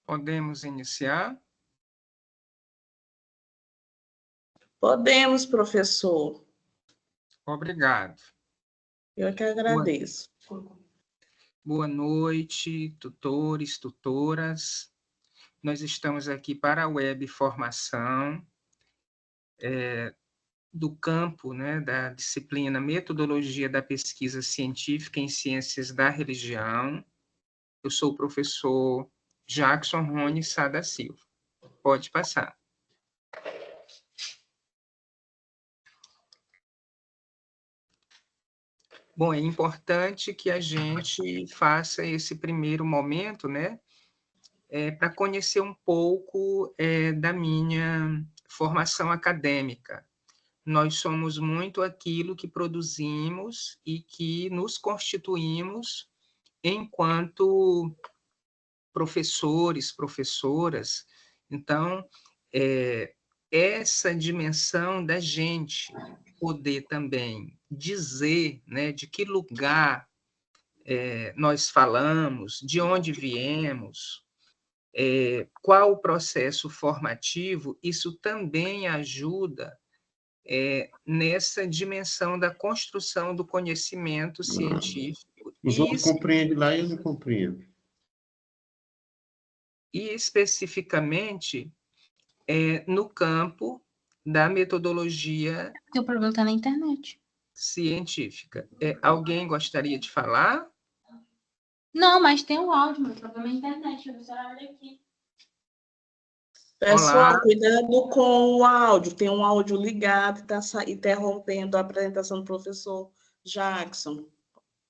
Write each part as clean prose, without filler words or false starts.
Podemos iniciar? Podemos, professor. Obrigado. Eu que agradeço. Boa noite, tutores, tutoras. Nós estamos aqui para a web formação do campo, né, da disciplina Metodologia da Pesquisa Científica em Ciências da Religião. Eu sou o professor Jackson Rony Sá da Silva. Pode passar. Bom, é importante que a gente faça esse primeiro momento, né, para conhecer um pouco da minha formação acadêmica. Nós somos muito aquilo que produzimos e que nos constituímos enquanto professores, professoras. Então, essa dimensão da gente poder também dizer, né, de que lugar nós falamos, de onde viemos, qual o processo formativo, isso também ajuda nessa dimensão da construção do conhecimento científico Os outros compreendem lá e eu não compreendo. E especificamente no campo da metodologia Porque o problema está na internet. científica. Alguém gostaria de falar? Não, mas tem o áudio, meu problema é a internet. Eu vou olhar aqui. Pessoal, Olá. cuidado com o áudio. Tem um áudio ligado e está interrompendo a apresentação do professor Jackson.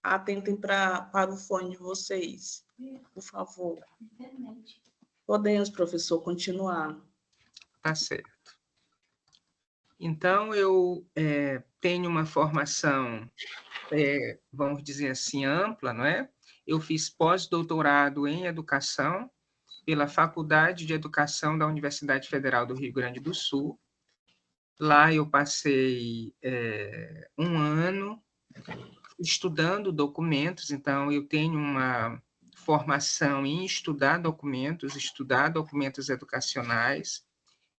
Atentem para o fone de vocês, por favor. Podemos, professor, continuar. Tá certo. Então, eu tenho uma formação, vamos dizer assim, ampla, não é? Eu fiz pós-doutorado em educação pela Faculdade de Educação da Universidade Federal do Rio Grande do Sul. Lá eu passei um ano estudando documentos, então eu tenho uma formação em estudar documentos educacionais,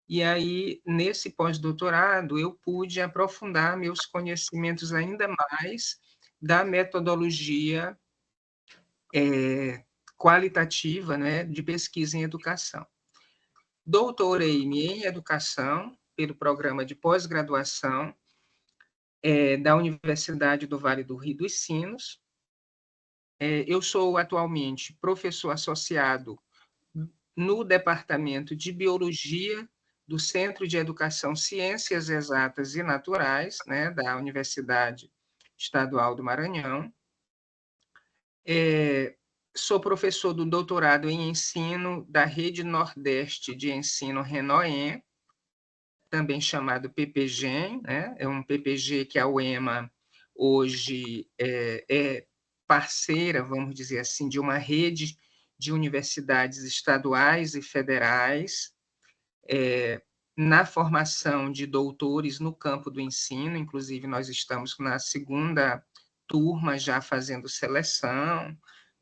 e aí, nesse pós-doutorado, eu pude aprofundar meus conhecimentos ainda mais da metodologia qualitativa, né, de pesquisa em educação. Doutorei-me em educação pelo programa de pós-graduação da Universidade do Vale do Rio dos Sinos. Eu sou atualmente professor associado no Departamento de Biologia do Centro de Educação Ciências Exatas e Naturais, né, da Universidade Estadual do Maranhão. Sou professor do doutorado em ensino da Rede Nordeste de Ensino Renoem, também chamado PPGEM, né? É um PPG que a UEMA hoje é parceira, vamos dizer assim, de uma rede de universidades estaduais e federais na formação de doutores no campo do ensino. Inclusive, nós estamos na segunda turma já fazendo seleção.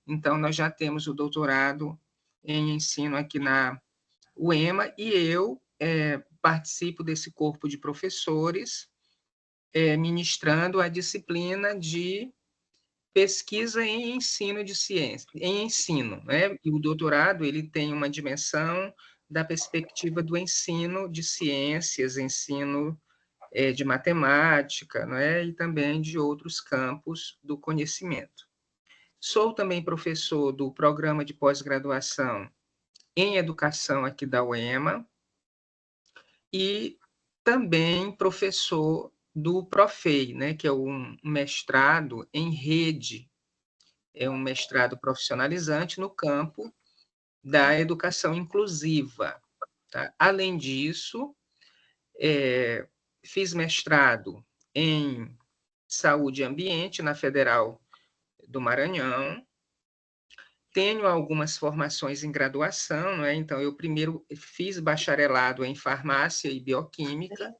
Então, nós já temos o doutorado em ensino aqui na UEMA, e eu participo desse corpo de professores, ministrando a disciplina de pesquisa em ensino de ciência, em ensino, né? E o doutorado ele tem uma dimensão da perspectiva do ensino de ciências, ensino de matemática, né? E também de outros campos do conhecimento. Sou também professor do programa de pós-graduação em educação aqui da UEMA e também professor do Profei, né, que é um mestrado em rede, é um mestrado profissionalizante no campo da educação inclusiva. Tá? Além disso, fiz mestrado em saúde e ambiente na Federal do Maranhão. Tenho algumas formações em graduação, né? Então, eu primeiro fiz bacharelado em farmácia e bioquímica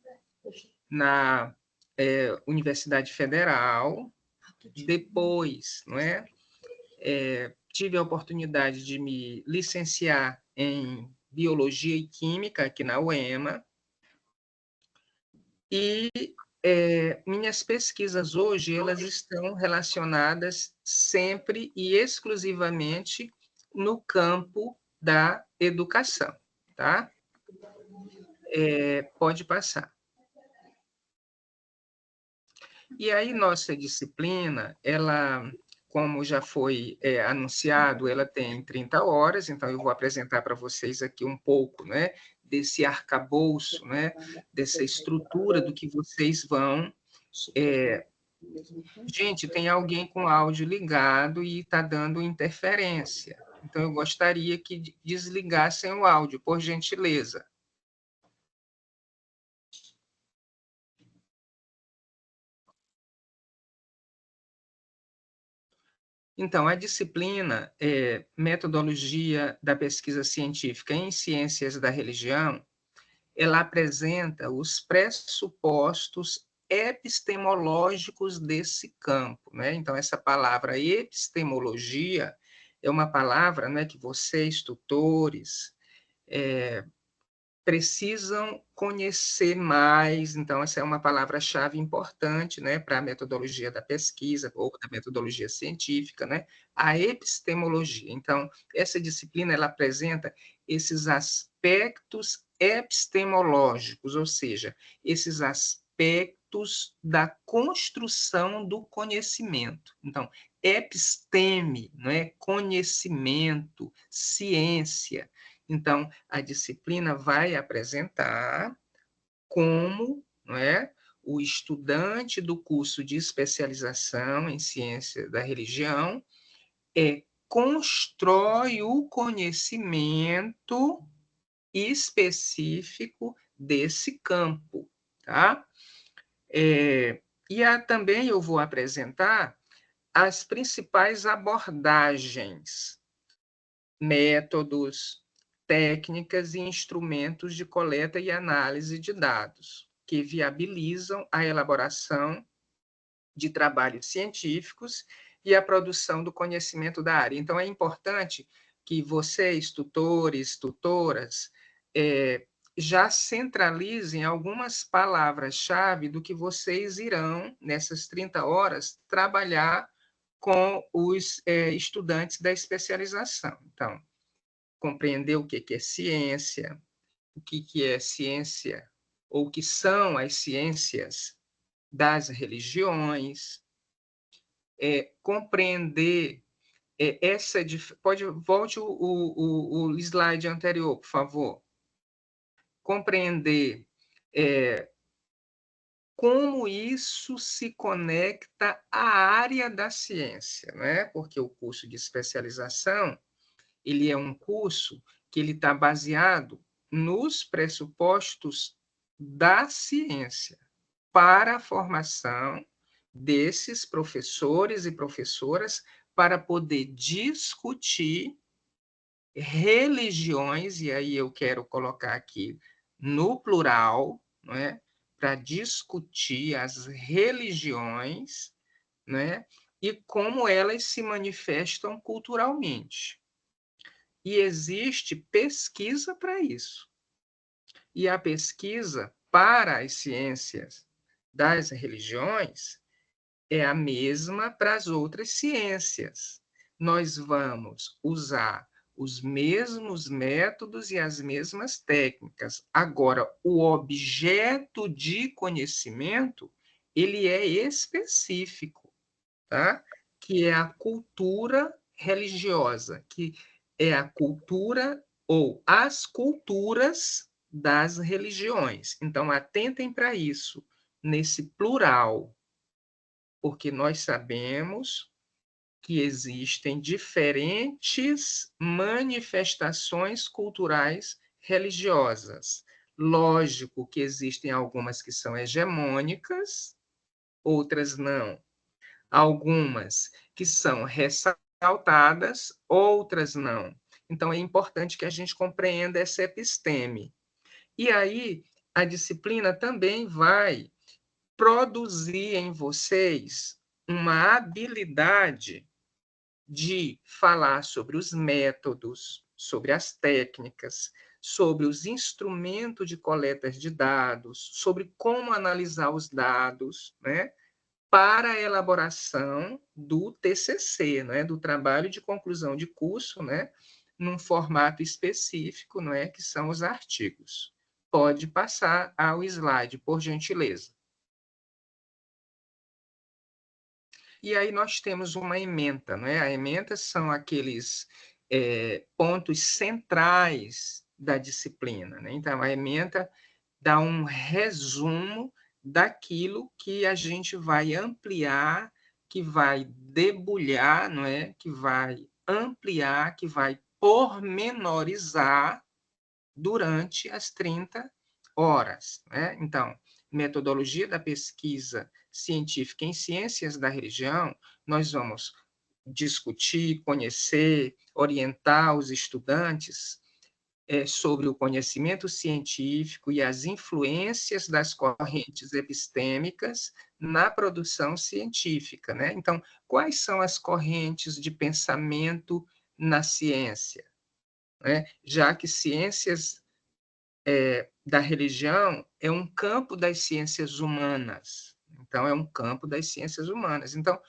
na Universidade Federal. Depois, não é? Tive a oportunidade de me licenciar em Biologia e Química aqui na UEMA, e minhas pesquisas hoje elas estão relacionadas sempre e exclusivamente no campo da educação, tá? Pode passar. E aí, nossa disciplina, ela, como já foi anunciado, ela tem 30 horas, então eu vou apresentar para vocês aqui um pouco, né, desse arcabouço, né, dessa estrutura do que vocês vão... Gente, tem alguém com áudio ligado e está dando interferência. Então, eu gostaria que desligassem o áudio, por gentileza. Então, a disciplina Metodologia da Pesquisa Científica em Ciências da Religião, ela apresenta os pressupostos epistemológicos desse campo, né? Então, essa palavra epistemologia é uma palavra, né, que vocês, tutores, precisam conhecer mais, então essa é uma palavra-chave importante, né, para a metodologia da pesquisa ou da metodologia científica, né, a epistemologia. Então, essa disciplina ela apresenta esses aspectos epistemológicos, ou seja, esses aspectos da construção do conhecimento. Então, episteme, não é? Conhecimento, ciência. Então, a disciplina vai apresentar como, não é, o estudante do curso de especialização em ciência da religião constrói o conhecimento específico desse campo, tá? Também eu vou apresentar as principais abordagens, métodos, técnicas e instrumentos de coleta e análise de dados, que viabilizam a elaboração de trabalhos científicos e a produção do conhecimento da área. Então, é importante que vocês, tutores, tutoras, já centralizem algumas palavras-chave do que vocês irão, nessas 30 horas, trabalhar com os estudantes da especialização. Então, compreender o que é ciência, o que é ciência, ou o que são as ciências das religiões, compreender essa... Volte o slide anterior, por favor. Compreender como isso se conecta à área da ciência, né? Porque o curso de especialização ele é um curso que ele está baseado nos pressupostos da ciência para a formação desses professores e professoras para poder discutir religiões, e aí eu quero colocar aqui no plural, não é? Para discutir as religiões, né? E como elas se manifestam culturalmente. E existe pesquisa para isso. E a pesquisa para as ciências das religiões é a mesma para as outras ciências. Nós vamos usar os mesmos métodos e as mesmas técnicas. Agora, o objeto de conhecimento, ele é específico, tá? Que é a cultura religiosa, que é a cultura ou as culturas das religiões. Então, atentem para isso, nesse plural, porque nós sabemos que existem diferentes manifestações culturais religiosas. Lógico que existem algumas que são hegemônicas, outras não. Algumas que são ressaltadas, outras não. Então, é importante que a gente compreenda essa episteme. E aí, a disciplina também vai produzir em vocês uma habilidade de falar sobre os métodos, sobre as técnicas, sobre os instrumentos de coleta de dados, sobre como analisar os dados, né, para a elaboração do TCC, né, do trabalho de conclusão de curso, né, num formato específico, né, que são os artigos. Pode passar ao slide, por gentileza. E aí nós temos uma ementa, né? A ementa são aqueles pontos centrais da disciplina, né? Então, a ementa dá um resumo daquilo que a gente vai ampliar, que vai debulhar, não é? Que vai ampliar, que vai pormenorizar durante as 30 horas, né? Então, metodologia da pesquisa científica em ciências da religião, nós vamos discutir, conhecer, orientar os estudantes sobre o conhecimento científico e as influências das correntes epistêmicas na produção científica, né? Então, quais são as correntes de pensamento na ciência, né? Já que ciências da religião é um campo das ciências humanas. Então, é um campo das ciências humanas. Então,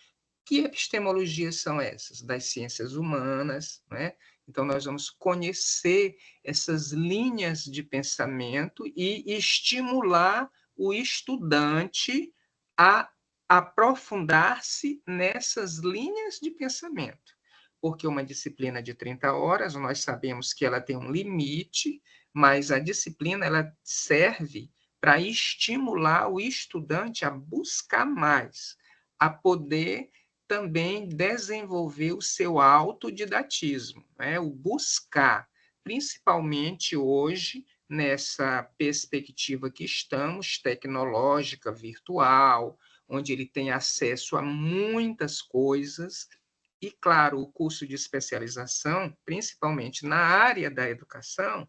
que epistemologias são essas? Das ciências humanas, né? Então, nós vamos conhecer essas linhas de pensamento e estimular o estudante a aprofundar-se nessas linhas de pensamento. Porque uma disciplina de 30 horas, nós sabemos que ela tem um limite, mas a disciplina ela serve para estimular o estudante a buscar mais, a poder também desenvolver o seu autodidatismo, né? O buscar, principalmente hoje, nessa perspectiva que estamos, tecnológica, virtual, onde ele tem acesso a muitas coisas, e, claro, o curso de especialização, principalmente na área da educação,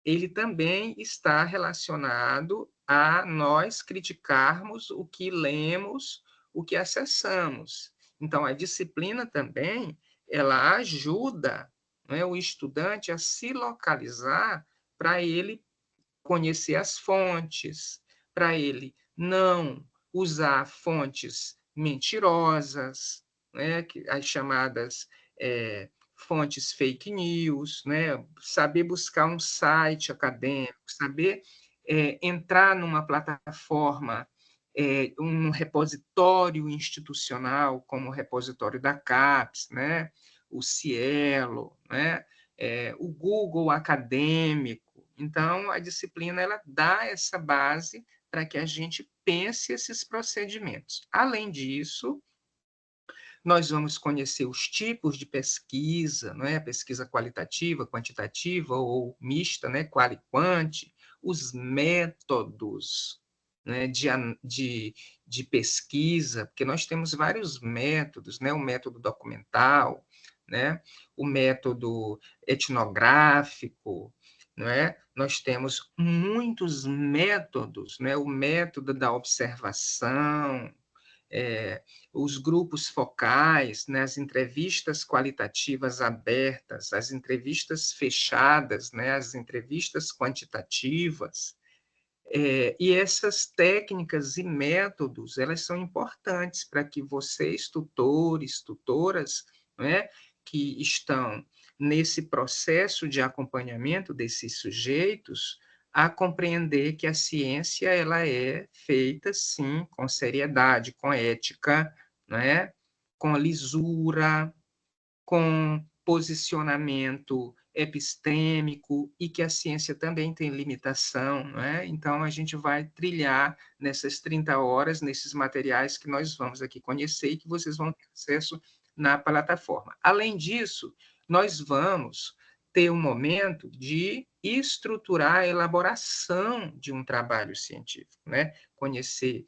ele também está relacionado a nós criticarmos o que lemos, o que acessamos. Então, a disciplina também, ela ajuda, né, o estudante a se localizar para ele conhecer as fontes, para ele não usar fontes mentirosas, né, as chamadas fontes fake news, né, saber buscar um site acadêmico, saber entrar numa plataforma, um repositório institucional, como o repositório da CAPES, né, o Cielo, né, o Google acadêmico. Então, a disciplina ela dá essa base para que a gente pense esses procedimentos. Além disso, nós vamos conhecer os tipos de pesquisa, não é? Pesquisa qualitativa, quantitativa ou mista, né? Qual e quant, os métodos, né? de pesquisa, porque nós temos vários métodos, né? O método documental, né? O método etnográfico, não é? Nós temos muitos métodos, né? O método da observação, os grupos focais, né, as entrevistas qualitativas abertas, as entrevistas fechadas, né, as entrevistas quantitativas, e essas técnicas e métodos, elas são importantes para que vocês, tutores, tutoras, né, que estão nesse processo de acompanhamento desses sujeitos, a compreender que a ciência ela é feita, sim, com seriedade, com ética, né, com lisura, com posicionamento epistêmico e que a ciência também tem limitação, né? Então, a gente vai trilhar nessas 30 horas, nesses materiais que nós vamos aqui conhecer e que vocês vão ter acesso na plataforma. Além disso, nós vamos ter um momento de estruturar a elaboração de um trabalho científico, né? Conhecer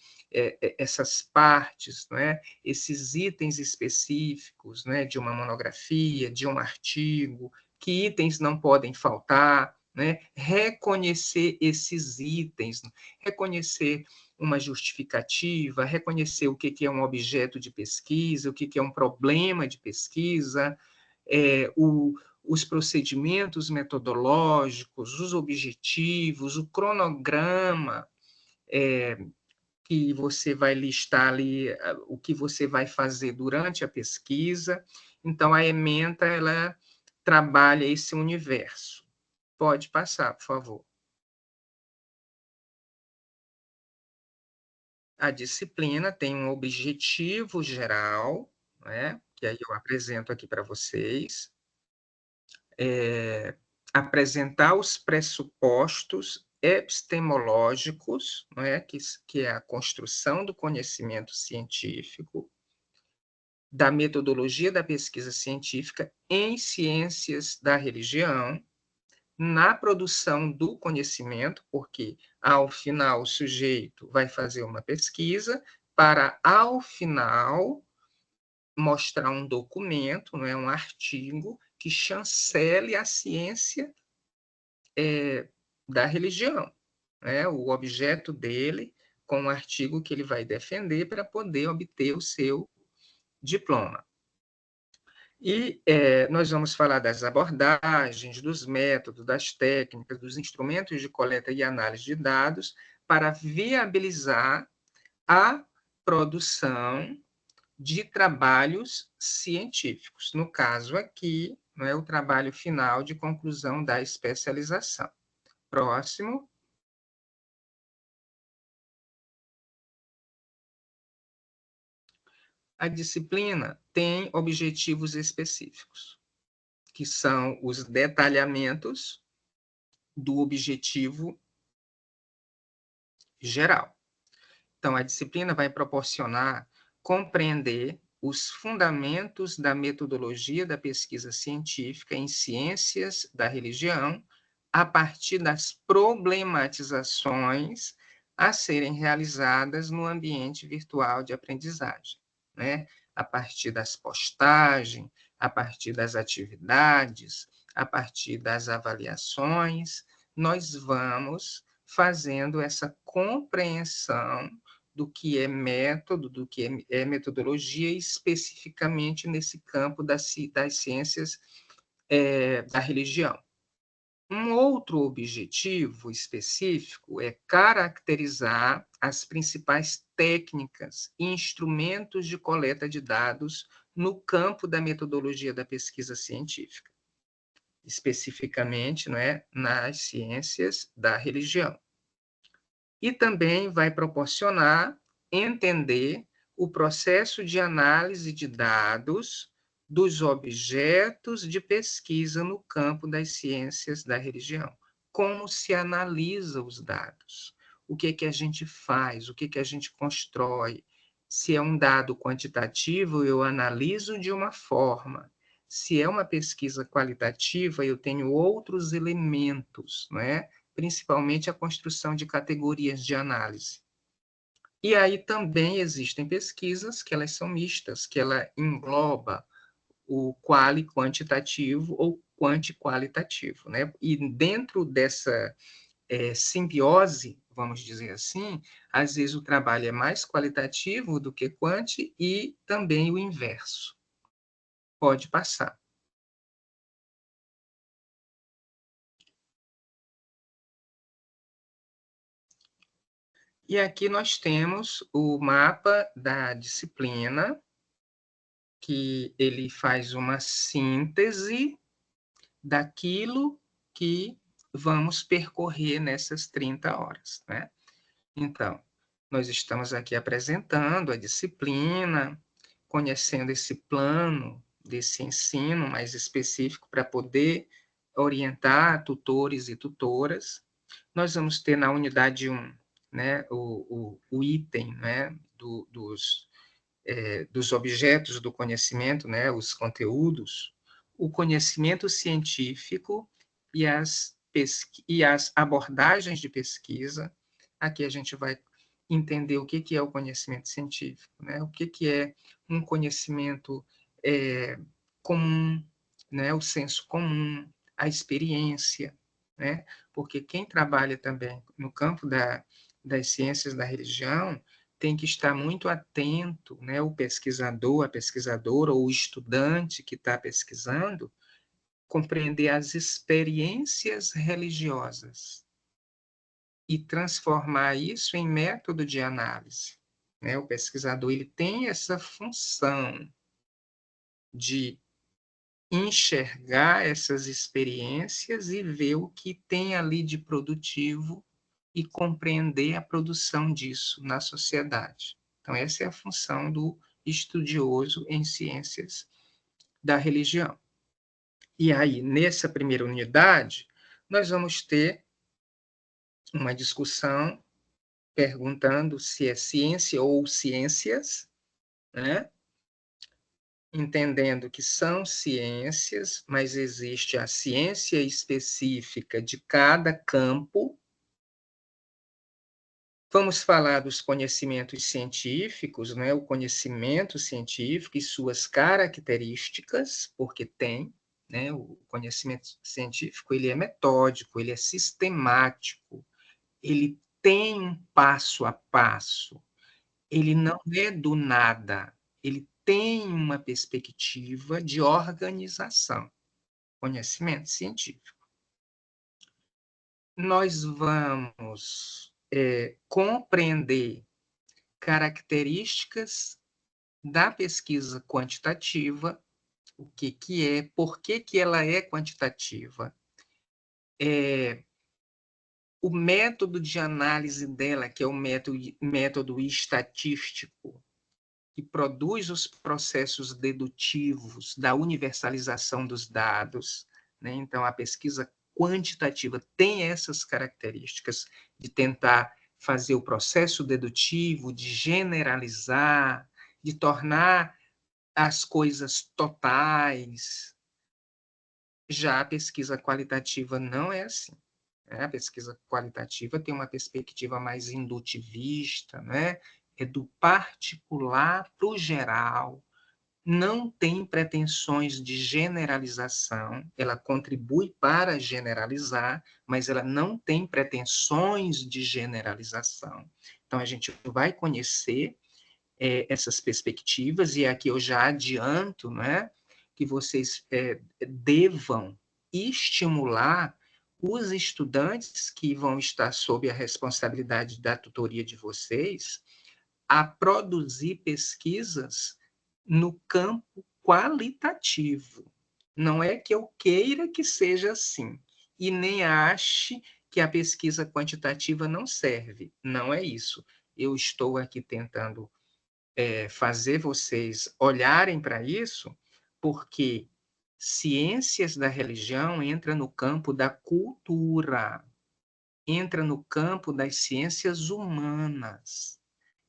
essas partes, né? Esses itens específicos, né? De uma monografia, de um artigo, que itens não podem faltar, né? Reconhecer esses itens, reconhecer uma justificativa, reconhecer o que é um objeto de pesquisa, o que é um problema de pesquisa, os procedimentos metodológicos, os objetivos, o cronograma, que você vai listar ali o que você vai fazer durante a pesquisa. Então, a ementa, ela trabalha esse universo. Pode passar, por favor. A disciplina tem um objetivo geral, né, que aí eu apresento aqui para vocês. Apresentar os pressupostos epistemológicos, né, que é a construção do conhecimento científico, da metodologia da pesquisa científica em ciências da religião, na produção do conhecimento, porque, ao final, o sujeito vai fazer uma pesquisa para, ao final, mostrar um documento, não é, um artigo, que chancele a ciência da religião, né? O objeto dele, com o artigo que ele vai defender para poder obter o seu diploma. E nós vamos falar das abordagens, dos métodos, das técnicas, dos instrumentos de coleta e análise de dados para viabilizar a produção de trabalhos científicos. No caso aqui, não é o trabalho final de conclusão da especialização. Próximo. A disciplina tem objetivos específicos, que são os detalhamentos do objetivo geral. Então, a disciplina vai proporcionar compreender os fundamentos da metodologia da pesquisa científica em ciências da religião a partir das problematizações a serem realizadas no ambiente virtual de aprendizagem, né? A partir das postagens, a partir das atividades, a partir das avaliações, nós vamos fazendo essa compreensão do que é método, do que é metodologia, especificamente nesse campo das ciências da religião. Um outro objetivo específico é caracterizar as principais técnicas e instrumentos de coleta de dados no campo da metodologia da pesquisa científica, especificamente, não é, nas ciências da religião. E também vai proporcionar entender o processo de análise de dados dos objetos de pesquisa no campo das ciências da religião. Como se analisa os dados? O que é que a gente faz? O que é que a gente constrói? Se é um dado quantitativo, eu analiso de uma forma. Se é uma pesquisa qualitativa, eu tenho outros elementos, não é? Principalmente a construção de categorias de análise. E aí também existem pesquisas que elas são mistas, que ela engloba o quali-quantitativo ou quanti-qualitativo, né? E dentro dessa simbiose, vamos dizer assim, às vezes o trabalho é mais qualitativo do que quanti e também o inverso. Pode passar. E aqui nós temos o mapa da disciplina, que ele faz uma síntese daquilo que vamos percorrer nessas 30 horas, né? Então, nós estamos aqui apresentando a disciplina, conhecendo esse plano desse ensino mais específico para poder orientar tutores e tutoras. Nós vamos ter na unidade 1, né, o item, né, dos objetos do conhecimento, né, os conteúdos, o conhecimento científico e as abordagens de pesquisa. Aqui a gente vai entender o que é o conhecimento científico, né? O que é um conhecimento comum, né? O senso comum, a experiência, né? Porque quem trabalha também no campo das ciências da religião tem que estar muito atento, né? O pesquisador, a pesquisadora ou o estudante que está pesquisando, compreender as experiências religiosas e transformar isso em método de análise, né? O pesquisador ele tem essa função de enxergar essas experiências e ver o que tem ali de produtivo e compreender a produção disso na sociedade. Então, essa é a função do estudioso em ciências da religião. E aí, nessa primeira unidade, nós vamos ter uma discussão perguntando se é ciência ou ciências, né? Entendendo que são ciências, mas existe a ciência específica de cada campo. Vamos falar dos conhecimentos científicos, né? O conhecimento científico e suas características, porque tem, né? O conhecimento científico ele é metódico, ele é sistemático, ele tem um passo a passo, ele não é do nada, ele tem uma perspectiva de organização, conhecimento científico. Nós vamos compreender características da pesquisa quantitativa, o que é, por que ela é quantitativa, o método de análise dela, que é o método estatístico, que produz os processos dedutivos da universalização dos dados, né? Então, a pesquisa quantitativa tem essas características de tentar fazer o processo dedutivo, de generalizar, de tornar as coisas totais. Já a pesquisa qualitativa não é assim. A pesquisa qualitativa tem uma perspectiva mais indutivista, né? É do particular para o geral, não tem pretensões de generalização, ela contribui para generalizar, mas ela não tem pretensões de generalização. Então, a gente vai conhecer essas perspectivas, e aqui eu já adianto, né, que vocês devam estimular os estudantes que vão estar sob a responsabilidade da tutoria de vocês a produzir pesquisas no campo qualitativo. Não é que eu queira que seja assim, e nem ache que a pesquisa quantitativa não serve. Não é isso. Eu estou aqui tentando fazer vocês olharem para isso, porque ciências da religião entra no campo da cultura, entra no campo das ciências humanas.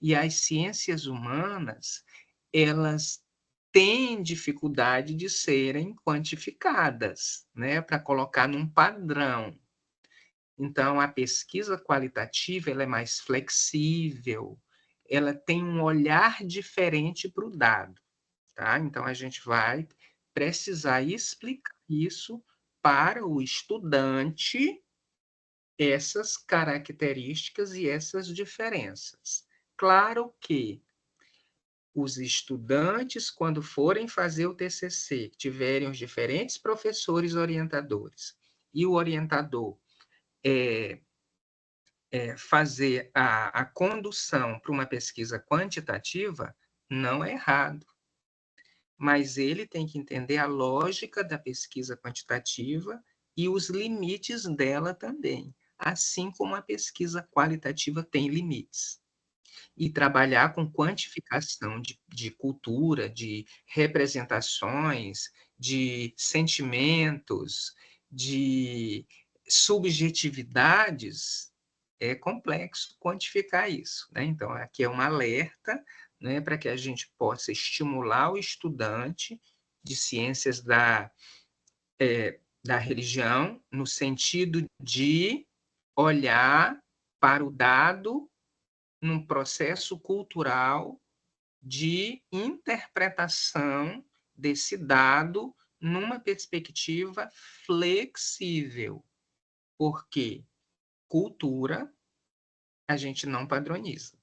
E as ciências humanas, elas têm dificuldade de serem quantificadas, né, para colocar num padrão. Então, a pesquisa qualitativa ela é mais flexível, ela tem um olhar diferente para o dado. Tá? Então, a gente vai precisar explicar isso para o estudante, essas características e essas diferenças. Claro que os estudantes, quando forem fazer o TCC, tiverem os diferentes professores orientadores, e o orientador fazer a condução para uma pesquisa quantitativa, não é errado. Mas ele tem que entender a lógica da pesquisa quantitativa e os limites dela também, assim como a pesquisa qualitativa tem limites. E trabalhar com quantificação de cultura, de representações, de sentimentos, de subjetividades, é complexo quantificar isso, né? Então, aqui é um alerta, né, para que a gente possa estimular o estudante de ciências da religião, no sentido de olhar para o dado num processo cultural de interpretação desse dado numa perspectiva flexível, porque cultura a gente não padroniza.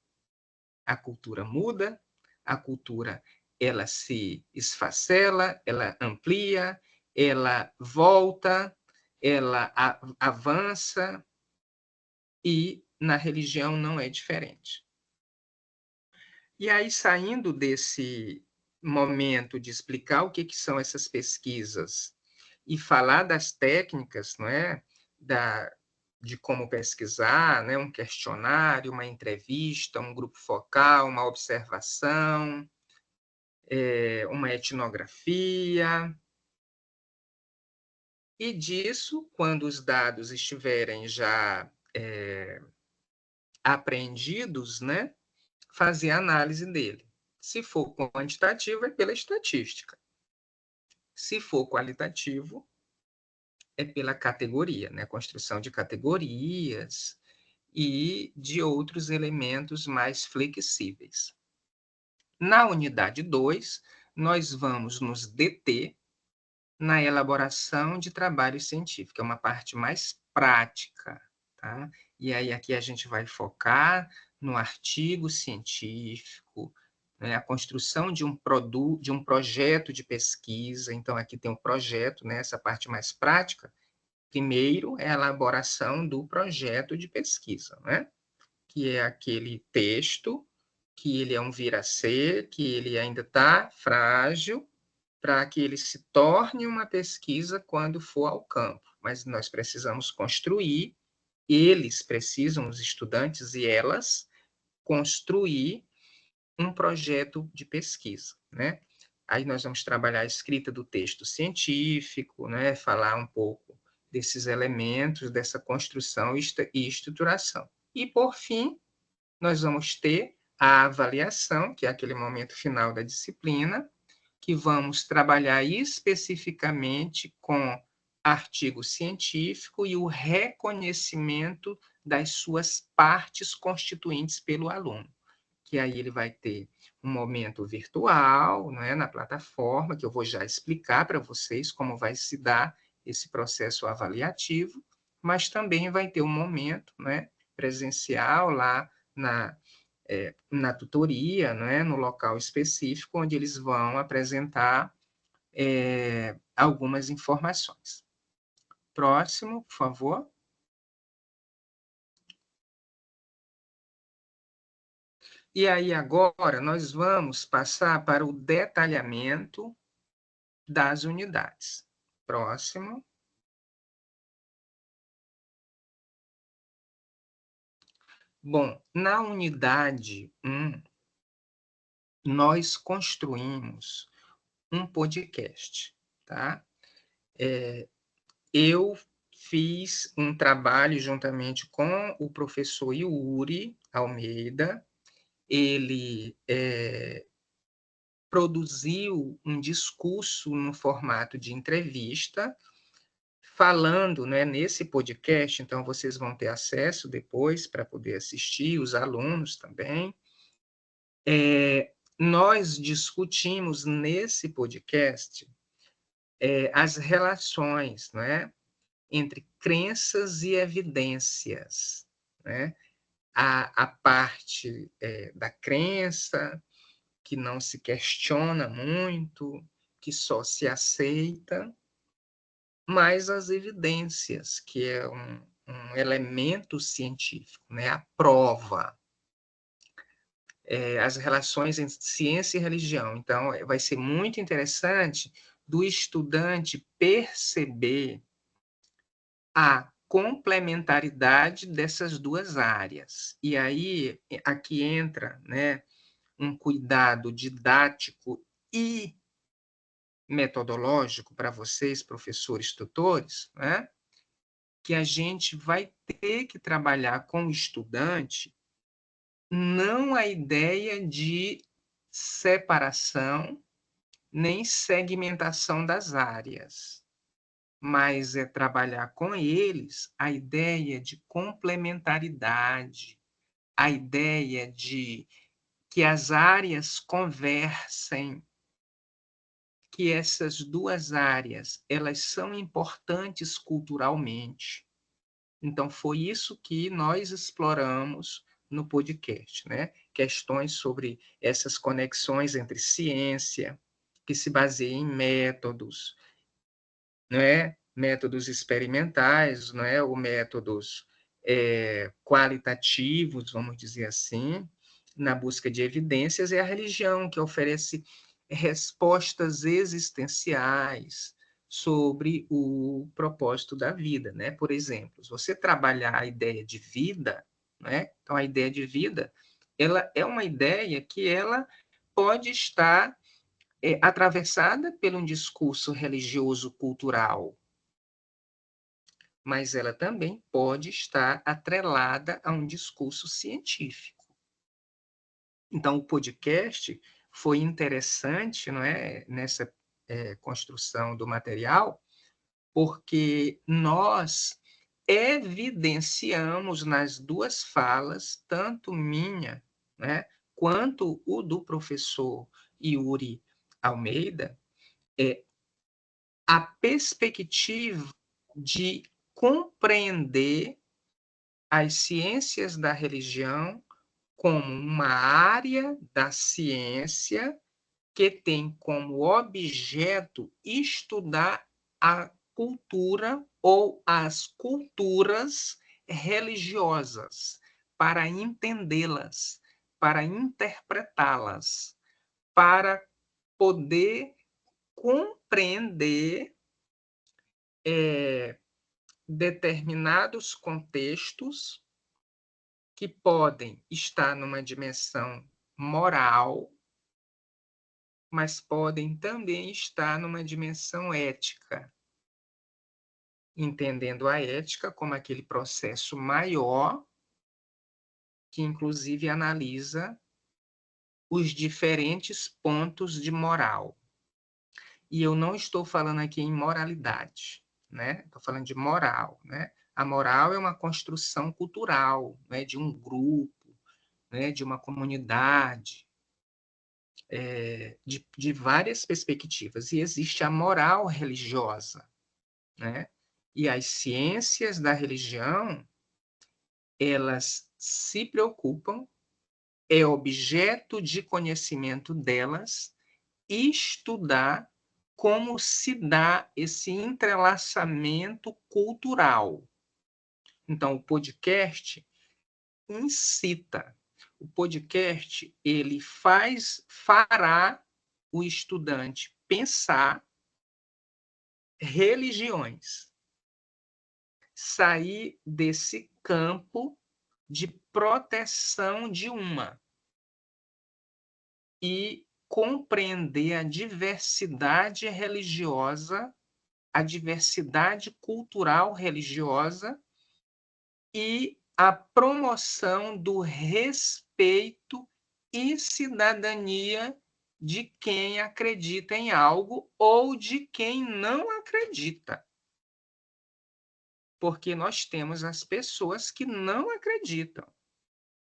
A cultura muda, a cultura ela se esfacela, ela amplia, ela volta, ela avança, e na religião não é diferente. E aí, saindo desse momento de explicar o que são essas pesquisas e falar das técnicas, não é? De como pesquisar, né? Um questionário, uma entrevista, um grupo focal, uma observação, uma etnografia. E disso, quando os dados estiverem já apreendidos, né? Fazer a análise dele. Se for quantitativo, é pela estatística. Se for qualitativo, é pela categoria, né? Construção de categorias e de outros elementos mais flexíveis. Na unidade 2, nós vamos nos deter na elaboração de trabalho científico, é uma parte mais prática, tá? E aí aqui a gente vai focar no artigo científico, né, a construção de um produto, de um projeto de pesquisa. Então aqui tem um projeto, né, essa parte mais prática. Primeiro é a elaboração do projeto de pesquisa, né? Que é aquele texto que ele é um vir a ser, que ele ainda está frágil, para que ele se torne uma pesquisa quando for ao campo. Mas nós precisamos construir, eles precisam, os estudantes e elas, construir um projeto de pesquisa, né? Aí nós vamos trabalhar a escrita do texto científico, né? Falar um pouco desses elementos, dessa construção e estruturação. E, por fim, nós vamos ter a avaliação, que é aquele momento final da disciplina, que vamos trabalhar especificamente com artigo científico e o reconhecimento das suas partes constituintes pelo aluno, que aí ele vai ter um momento virtual, né, na plataforma, que eu vou já explicar para vocês como vai se dar esse processo avaliativo, mas também vai ter um momento, né, presencial lá na tutoria, né, no local específico, onde eles vão apresentar algumas informações. Próximo, por favor. E aí, agora, nós vamos passar para o detalhamento das unidades. Próximo. Bom, na unidade 1, nós construímos um podcast, tá? Eu fiz um trabalho juntamente com o professor Yuri Almeida. Ele produziu um discurso no formato de entrevista, falando, né, nesse podcast. Então vocês vão ter acesso depois para poder assistir, os alunos também. Nós discutimos nesse podcast as relações, né, entre crenças e evidências, né? A parte da crença, que não se questiona muito, que só se aceita, mas as evidências, que é um elemento científico, né? A prova, as relações entre ciência e religião. Então, vai ser muito interessante do estudante perceber a complementaridade dessas duas áreas. E aí, aqui entra, né, um cuidado didático e metodológico para vocês, professores, tutores, né, que a gente vai ter que trabalhar com o estudante não a ideia de separação nem segmentação das áreas, mas é trabalhar com eles a ideia de complementaridade, a ideia de que as áreas conversem, que essas duas áreas, elas são importantes culturalmente. Então, foi isso que nós exploramos no podcast, né? Questões sobre essas conexões entre ciência, que se baseia em métodos, não é? Métodos experimentais, não é? Ou métodos qualitativos, vamos dizer assim, na busca de evidências, é a religião que oferece respostas existenciais sobre o propósito da vida, né? Por exemplo, se você trabalhar a ideia de vida, né? Então a ideia de vida, ela é uma ideia que ela pode estar atravessada por um discurso religioso cultural, mas ela também pode estar atrelada a um discurso científico. Então, o podcast foi interessante, não é, nessa construção do material, porque nós evidenciamos nas duas falas, tanto minha, né, quanto o do professor Yuri Almeida, a perspectiva de compreender as ciências da religião como uma área da ciência que tem como objeto estudar a cultura ou as culturas religiosas, para entendê-las, para interpretá-las, para poder compreender determinados contextos que podem estar numa dimensão moral, mas podem também estar numa dimensão ética, entendendo a ética como aquele processo maior que, inclusive, analisa os diferentes pontos de moral. E eu não estou falando aqui em moralidade, né? Estou falando de moral, né? A moral é uma construção cultural, né? De um grupo, né? De uma comunidade, de várias perspectivas. E existe a moral religiosa, né? E as ciências da religião, elas se preocupam, é objeto de conhecimento delas, estudar como se dá esse entrelaçamento cultural. Então, o podcast incita. O podcast, ele fará o estudante pensar religiões, sair desse campo de proteção de uma e compreender a diversidade religiosa, a diversidade cultural religiosa e a promoção do respeito e cidadania de quem acredita em algo ou de quem não acredita. Porque nós temos as pessoas que não acreditam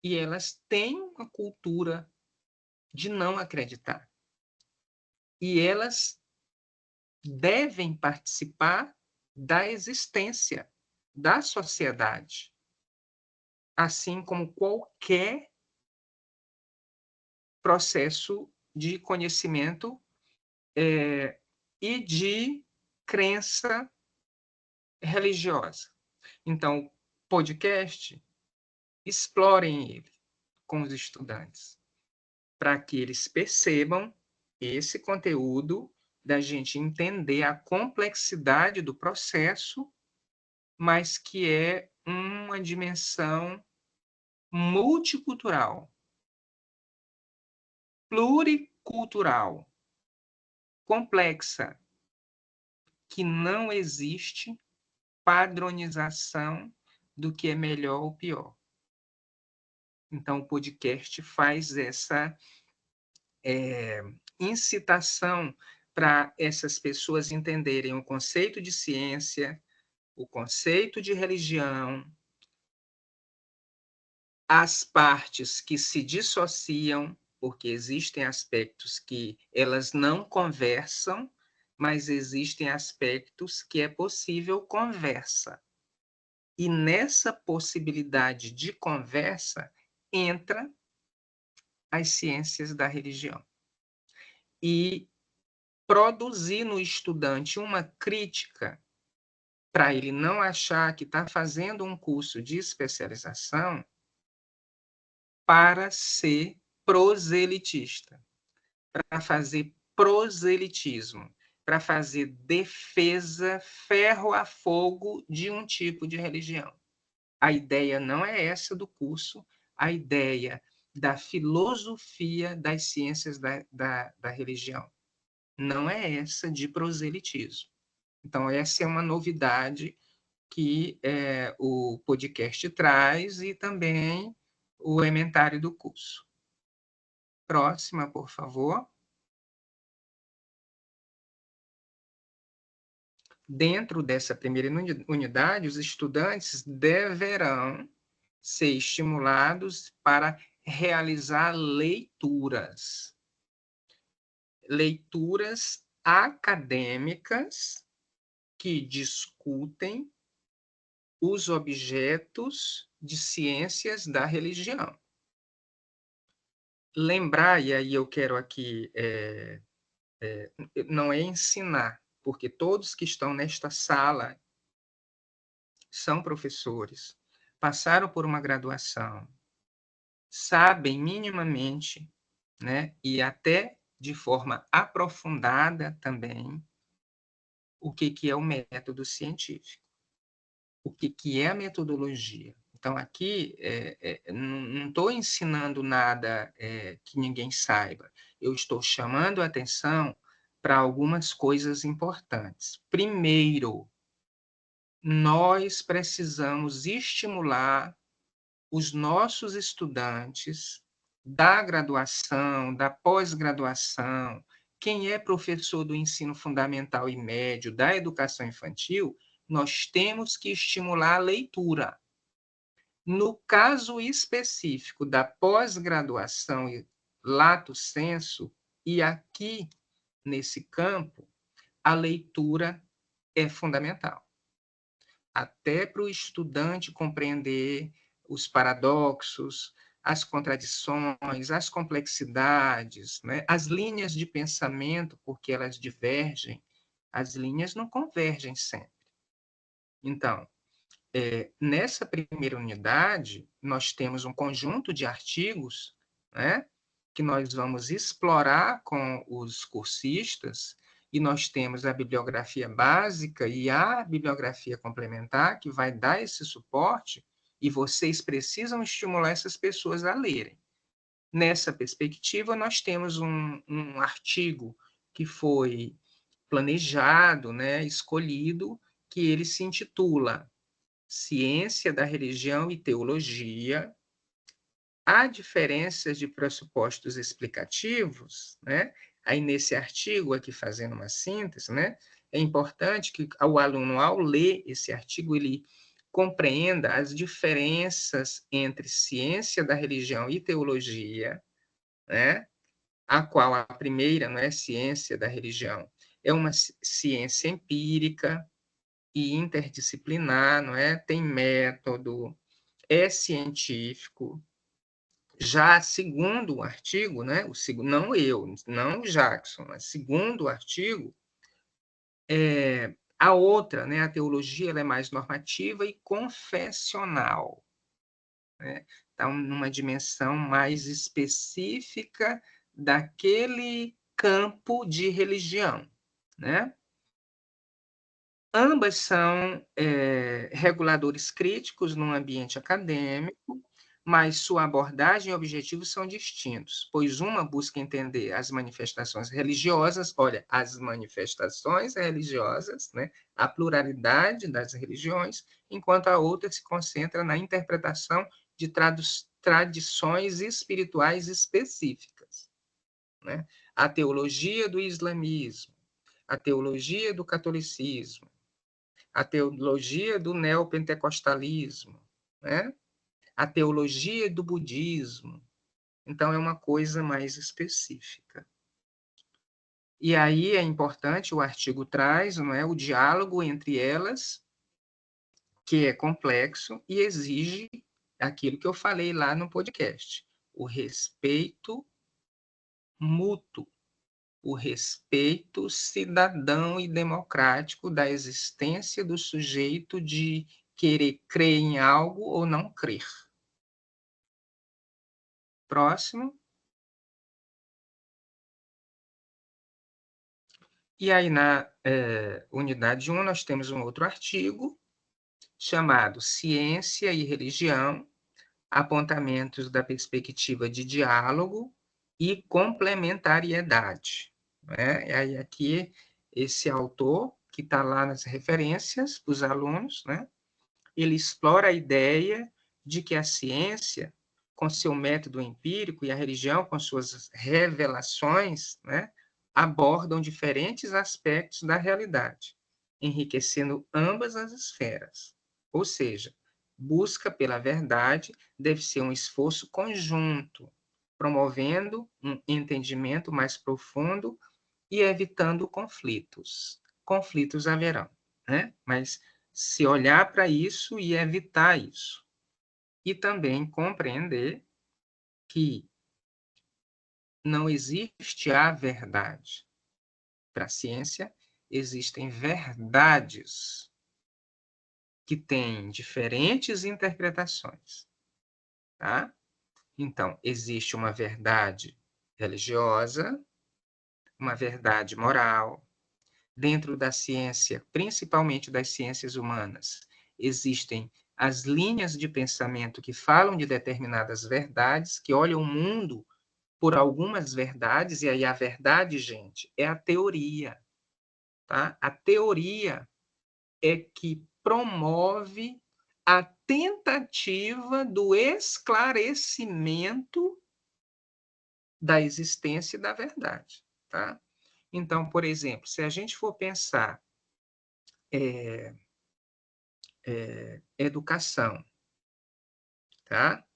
e elas têm uma cultura de não acreditar. E elas devem participar da existência da sociedade, assim como qualquer processo de conhecimento e de crença religiosa. Então, podcast, explorem ele com os estudantes, para que eles percebam esse conteúdo, da gente entender a complexidade do processo, mas que é uma dimensão multicultural, pluricultural, complexa, que não existe padronização do que é melhor ou pior. Então, o podcast faz essa incitação para essas pessoas entenderem o conceito de ciência, o conceito de religião, as partes que se dissociam, porque existem aspectos que elas não conversam, mas existem aspectos que é possível conversa. E nessa possibilidade de conversa entra as ciências da religião. E produzir no estudante uma crítica para ele não achar que está fazendo um curso de especialização para ser proselitista, para fazer proselitismo, para fazer defesa ferro a fogo de um tipo de religião. A ideia não é essa do curso, a ideia da filosofia das ciências da religião não é essa de proselitismo. Então, essa é uma novidade que o podcast traz e também o ementário do curso. Próxima, por favor. Dentro dessa primeira unidade, os estudantes deverão ser estimulados para realizar leituras. Leituras acadêmicas que discutem os objetos de ciências da religião. Lembrar, e aí eu quero aqui, não é ensinar, porque todos que estão nesta sala são professores, passaram por uma graduação, sabem minimamente, né, e até de forma aprofundada também, o que é o método científico, o que é a metodologia. Então, aqui, não estou ensinando nada que ninguém saiba. Eu estou chamando a atenção para algumas coisas importantes. Primeiro, nós precisamos estimular os nossos estudantes da graduação, da pós-graduação, quem é professor do ensino fundamental e médio, da educação infantil, nós temos que estimular a leitura. No caso específico da pós-graduação e lato sensu, e aqui nesse campo, a leitura é fundamental. Até para o estudante compreender os paradoxos, as contradições, as complexidades, né? As linhas de pensamento, porque elas divergem, as linhas não convergem sempre. Então, nessa primeira unidade, nós temos um conjunto de artigos, né, que nós vamos explorar com os cursistas, e nós temos a bibliografia básica e a bibliografia complementar, que vai dar esse suporte, e vocês precisam estimular essas pessoas a lerem. Nessa perspectiva, nós temos um artigo que foi planejado, né, escolhido, que ele se intitula Ciência da Religião e Teologia, há diferenças de pressupostos explicativos, né? Aí nesse artigo aqui fazendo uma síntese, né? É importante que o aluno, ao ler esse artigo, ele compreenda as diferenças entre ciência da religião e teologia, né? A qual a primeira, não é ciência da religião, é uma ciência empírica e interdisciplinar, não é? Tem método, é científico. Já segundo o artigo, né? Não eu, não o Jackson, mas segundo o artigo, a outra, né? A teologia, ela é mais normativa e confessional, né? Então, numa dimensão mais específica daquele campo de religião, né? Ambas são reguladores críticos num ambiente acadêmico, mas sua abordagem e objetivos são distintos, pois uma busca entender as manifestações religiosas, olha, as manifestações religiosas, né, a pluralidade das religiões, enquanto a outra se concentra na interpretação de tradições espirituais específicas, né? A teologia do islamismo, a teologia do catolicismo, a teologia do neopentecostalismo, né? A teologia do budismo. Então, é uma coisa mais específica. E aí é importante, o artigo traz, não é, o diálogo entre elas, que é complexo e exige aquilo que eu falei lá no podcast, o respeito mútuo, o respeito cidadão e democrático da existência do sujeito de querer crer em algo ou não crer. Próximo. E aí, na unidade 1, nós temos um outro artigo, chamado Ciência e Religião, apontamentos da perspectiva de diálogo e complementariedade. Né? E aí, aqui, esse autor, que está lá nas referências para os alunos, né? Ele explora a ideia de que a ciência, com seu método empírico, e a religião, com suas revelações, né, abordam diferentes aspectos da realidade, enriquecendo ambas as esferas. Ou seja, busca pela verdade deve ser um esforço conjunto, promovendo um entendimento mais profundo e evitando conflitos. Conflitos haverão, né? Mas se olhar para isso e evitar isso. E também compreender que não existe a verdade. Para a ciência, existem verdades que têm diferentes interpretações. Tá? Então, existe uma verdade religiosa, uma verdade moral. Dentro da ciência, principalmente das ciências humanas, existem as linhas de pensamento que falam de determinadas verdades, que olham o mundo por algumas verdades, e aí a verdade, gente, é a teoria. Tá? A teoria é que promove a tentativa do esclarecimento da existência e da verdade. Tá? Então, por exemplo, se a gente for pensar educação, tá?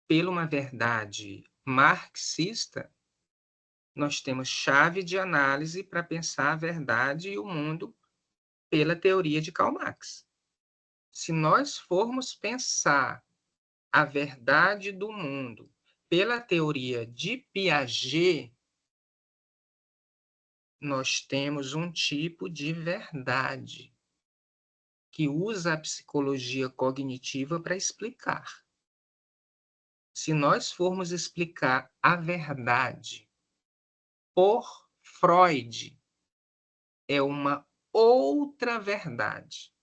Pela uma verdade marxista, nós temos chave de análise para pensar a verdade e o mundo pela teoria de Karl Marx. Se nós formos pensar a verdade do mundo pela teoria de Piaget, nós temos um tipo de verdade que usa a psicologia cognitiva para explicar. Se nós formos explicar a verdade por Freud, é uma outra verdade.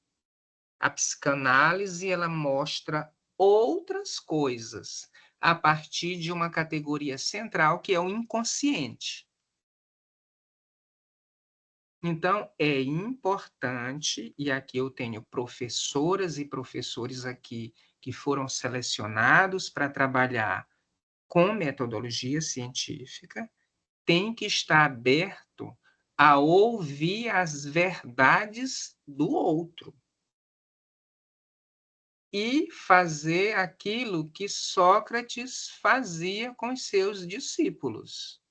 A psicanálise, ela mostra outras coisas a partir de uma categoria central, que é o inconsciente. Então, é importante, e aqui eu tenho professoras e professores aqui que foram selecionados para trabalhar com metodologia científica, tem que estar aberto a ouvir as verdades do outro e fazer aquilo que Sócrates fazia com os seus discípulos.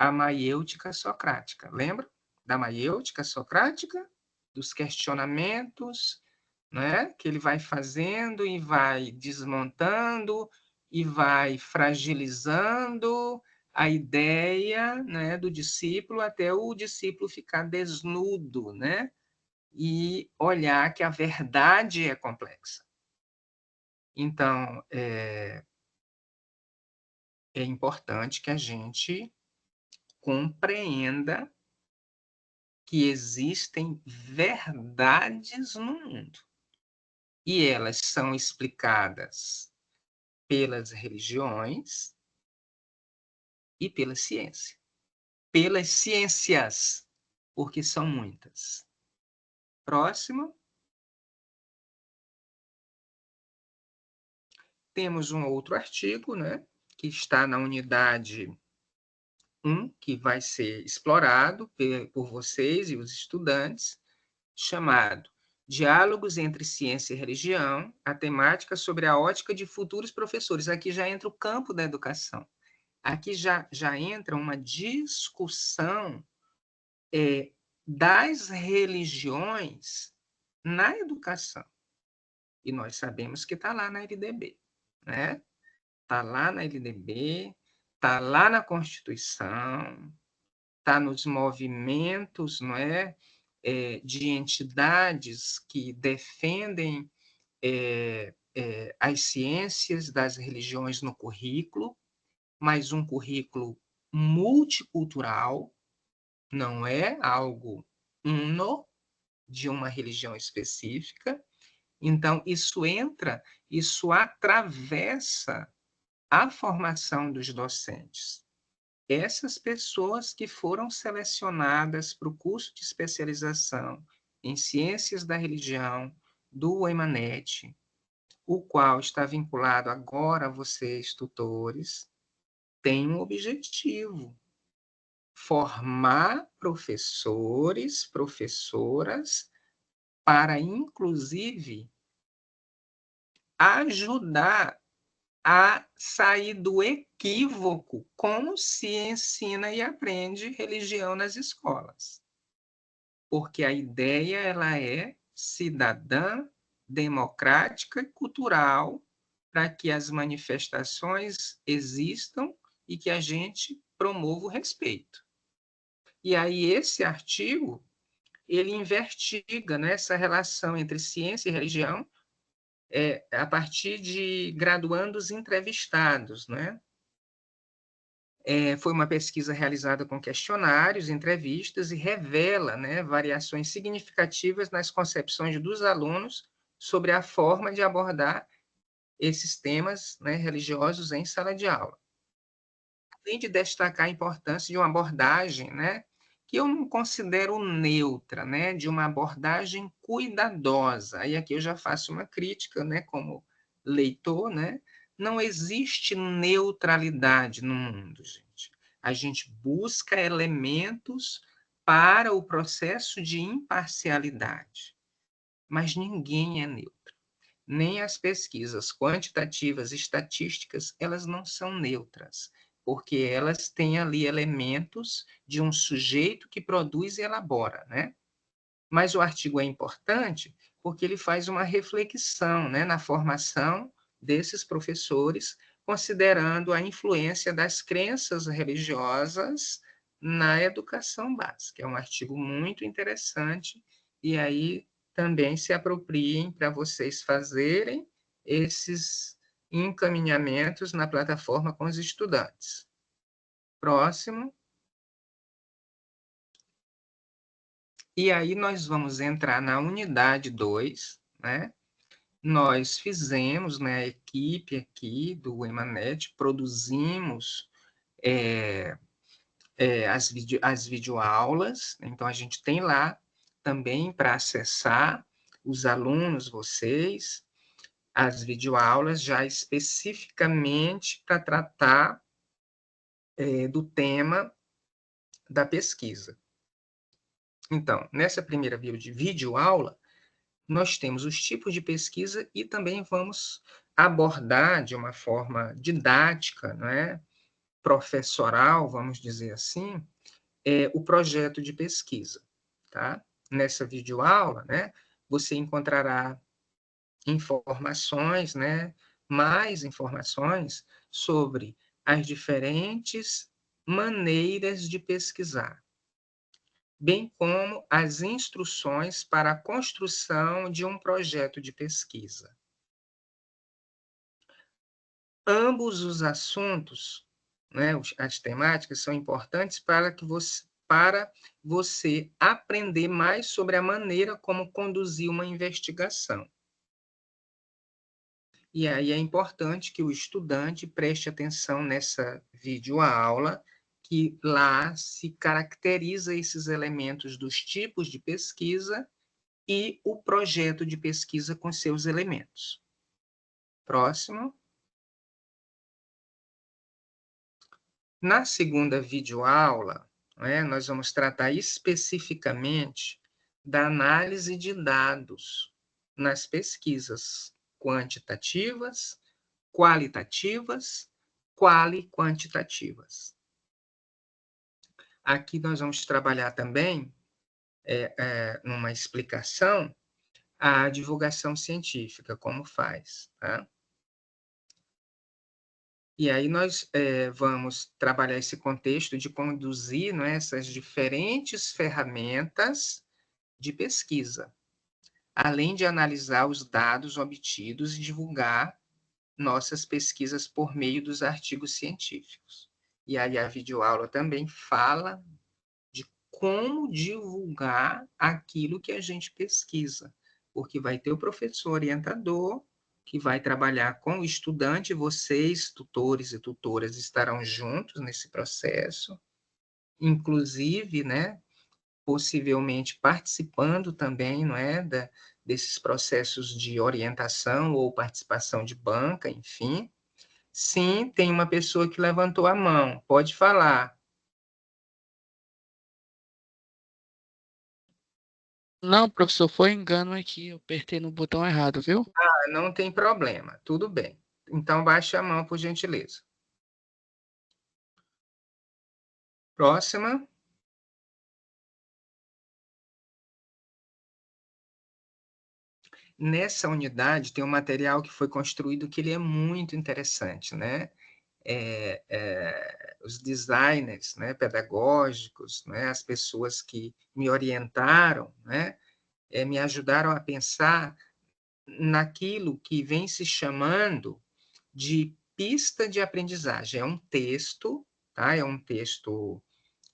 A maiêutica socrática. Lembra da maiêutica socrática? Dos questionamentos, né? Que ele vai fazendo e vai desmontando e vai fragilizando a ideia, né, do discípulo até o discípulo ficar desnudo, né? E olhar que a verdade é complexa. Então, é importante que a gente compreenda que existem verdades no mundo. E elas são explicadas pelas religiões e pela ciência. Pelas ciências, porque são muitas. Próximo. Temos um outro artigo, né, que está na unidade 1, que vai ser explorado por vocês e os estudantes, chamado Diálogos entre Ciência e Religião, a temática sobre a ótica de futuros professores. Aqui já entra o campo da educação. Aqui já entra uma discussão das religiões na educação. E nós sabemos que está lá na LDB, né? Está lá na LDB, está lá na Constituição, está nos movimentos, não é, de entidades que defendem as ciências das religiões no currículo, mas um currículo multicultural, não é algo uno de uma religião específica. Então, isso atravessa a formação dos docentes. Essas pessoas que foram selecionadas para o curso de especialização em Ciências da Religião do EMANET, o qual está vinculado agora a vocês, tutores, tem um objetivo: formar professores, professoras, para, inclusive, ajudar a sair do equívoco como se ensina e aprende religião nas escolas. Porque a ideia ela é cidadã, democrática e cultural, para que as manifestações existam e que a gente promova o respeito. E aí esse artigo, ele investiga, né, essa relação entre ciência e religião a partir de graduandos entrevistados, né? Foi uma pesquisa realizada com questionários, entrevistas, e revela, né, variações significativas nas concepções dos alunos sobre a forma de abordar esses temas, né, religiosos em sala de aula. Além de destacar a importância de uma abordagem, né, que eu não considero neutra, né, de uma abordagem cuidadosa. Aí aqui eu já faço uma crítica, né, como leitor, né? Não existe neutralidade no mundo, gente. A gente busca elementos para o processo de imparcialidade, mas ninguém é neutro. Nem as pesquisas quantitativas, estatísticas, elas não são neutras, porque elas têm ali elementos de um sujeito que produz e elabora, né? Mas o artigo é importante porque ele faz uma reflexão, né, na formação desses professores, considerando a influência das crenças religiosas na educação básica. É um artigo muito interessante, e aí também se apropriem para vocês fazerem esses encaminhamentos na plataforma com os estudantes. Próximo. E aí nós vamos entrar na unidade 2, né? Nós fizemos, né, a equipe aqui do EMANET, produzimos as videoaulas, então a gente tem lá também para acessar, os alunos, vocês, as videoaulas já especificamente para tratar do tema da pesquisa. Então, nessa primeira videoaula, nós temos os tipos de pesquisa e também vamos abordar de uma forma didática, né, professoral, vamos dizer assim, o projeto de pesquisa. Tá? Nessa videoaula, né, você encontrará informações, né, mais informações sobre as diferentes maneiras de pesquisar, bem como as instruções para a construção de um projeto de pesquisa. Ambos os assuntos, né, as temáticas, são importantes para você aprender mais sobre a maneira como conduzir uma investigação. E aí é importante que o estudante preste atenção nessa videoaula, que lá se caracteriza esses elementos dos tipos de pesquisa e o projeto de pesquisa com seus elementos. Próximo. Na segunda videoaula, né, nós vamos tratar especificamente da análise de dados nas pesquisas quantitativas, qualitativas, quali-quantitativas. Aqui nós vamos trabalhar também, numa explicação, a divulgação científica, como faz. Tá? E aí nós vamos trabalhar esse contexto de conduzir, não é, essas diferentes ferramentas de pesquisa, além de analisar os dados obtidos e divulgar nossas pesquisas por meio dos artigos científicos. E aí a videoaula também fala de como divulgar aquilo que a gente pesquisa, porque vai ter o professor orientador que vai trabalhar com o estudante, vocês, tutores e tutoras, estarão juntos nesse processo, inclusive, né, possivelmente participando também, não é, desses processos de orientação ou participação de banca, enfim. Sim, tem uma pessoa que levantou a mão, pode falar. Não, professor, foi engano aqui. Eu apertei no botão errado, viu? Ah, não tem problema, tudo bem. Então, baixe a mão, por gentileza. Próxima. Nessa unidade tem um material que foi construído que ele é muito interessante, né? Os designers, né, pedagógicos, né, as pessoas que me orientaram, né, me ajudaram a pensar naquilo que vem se chamando de pista de aprendizagem. É um texto, tá? É um texto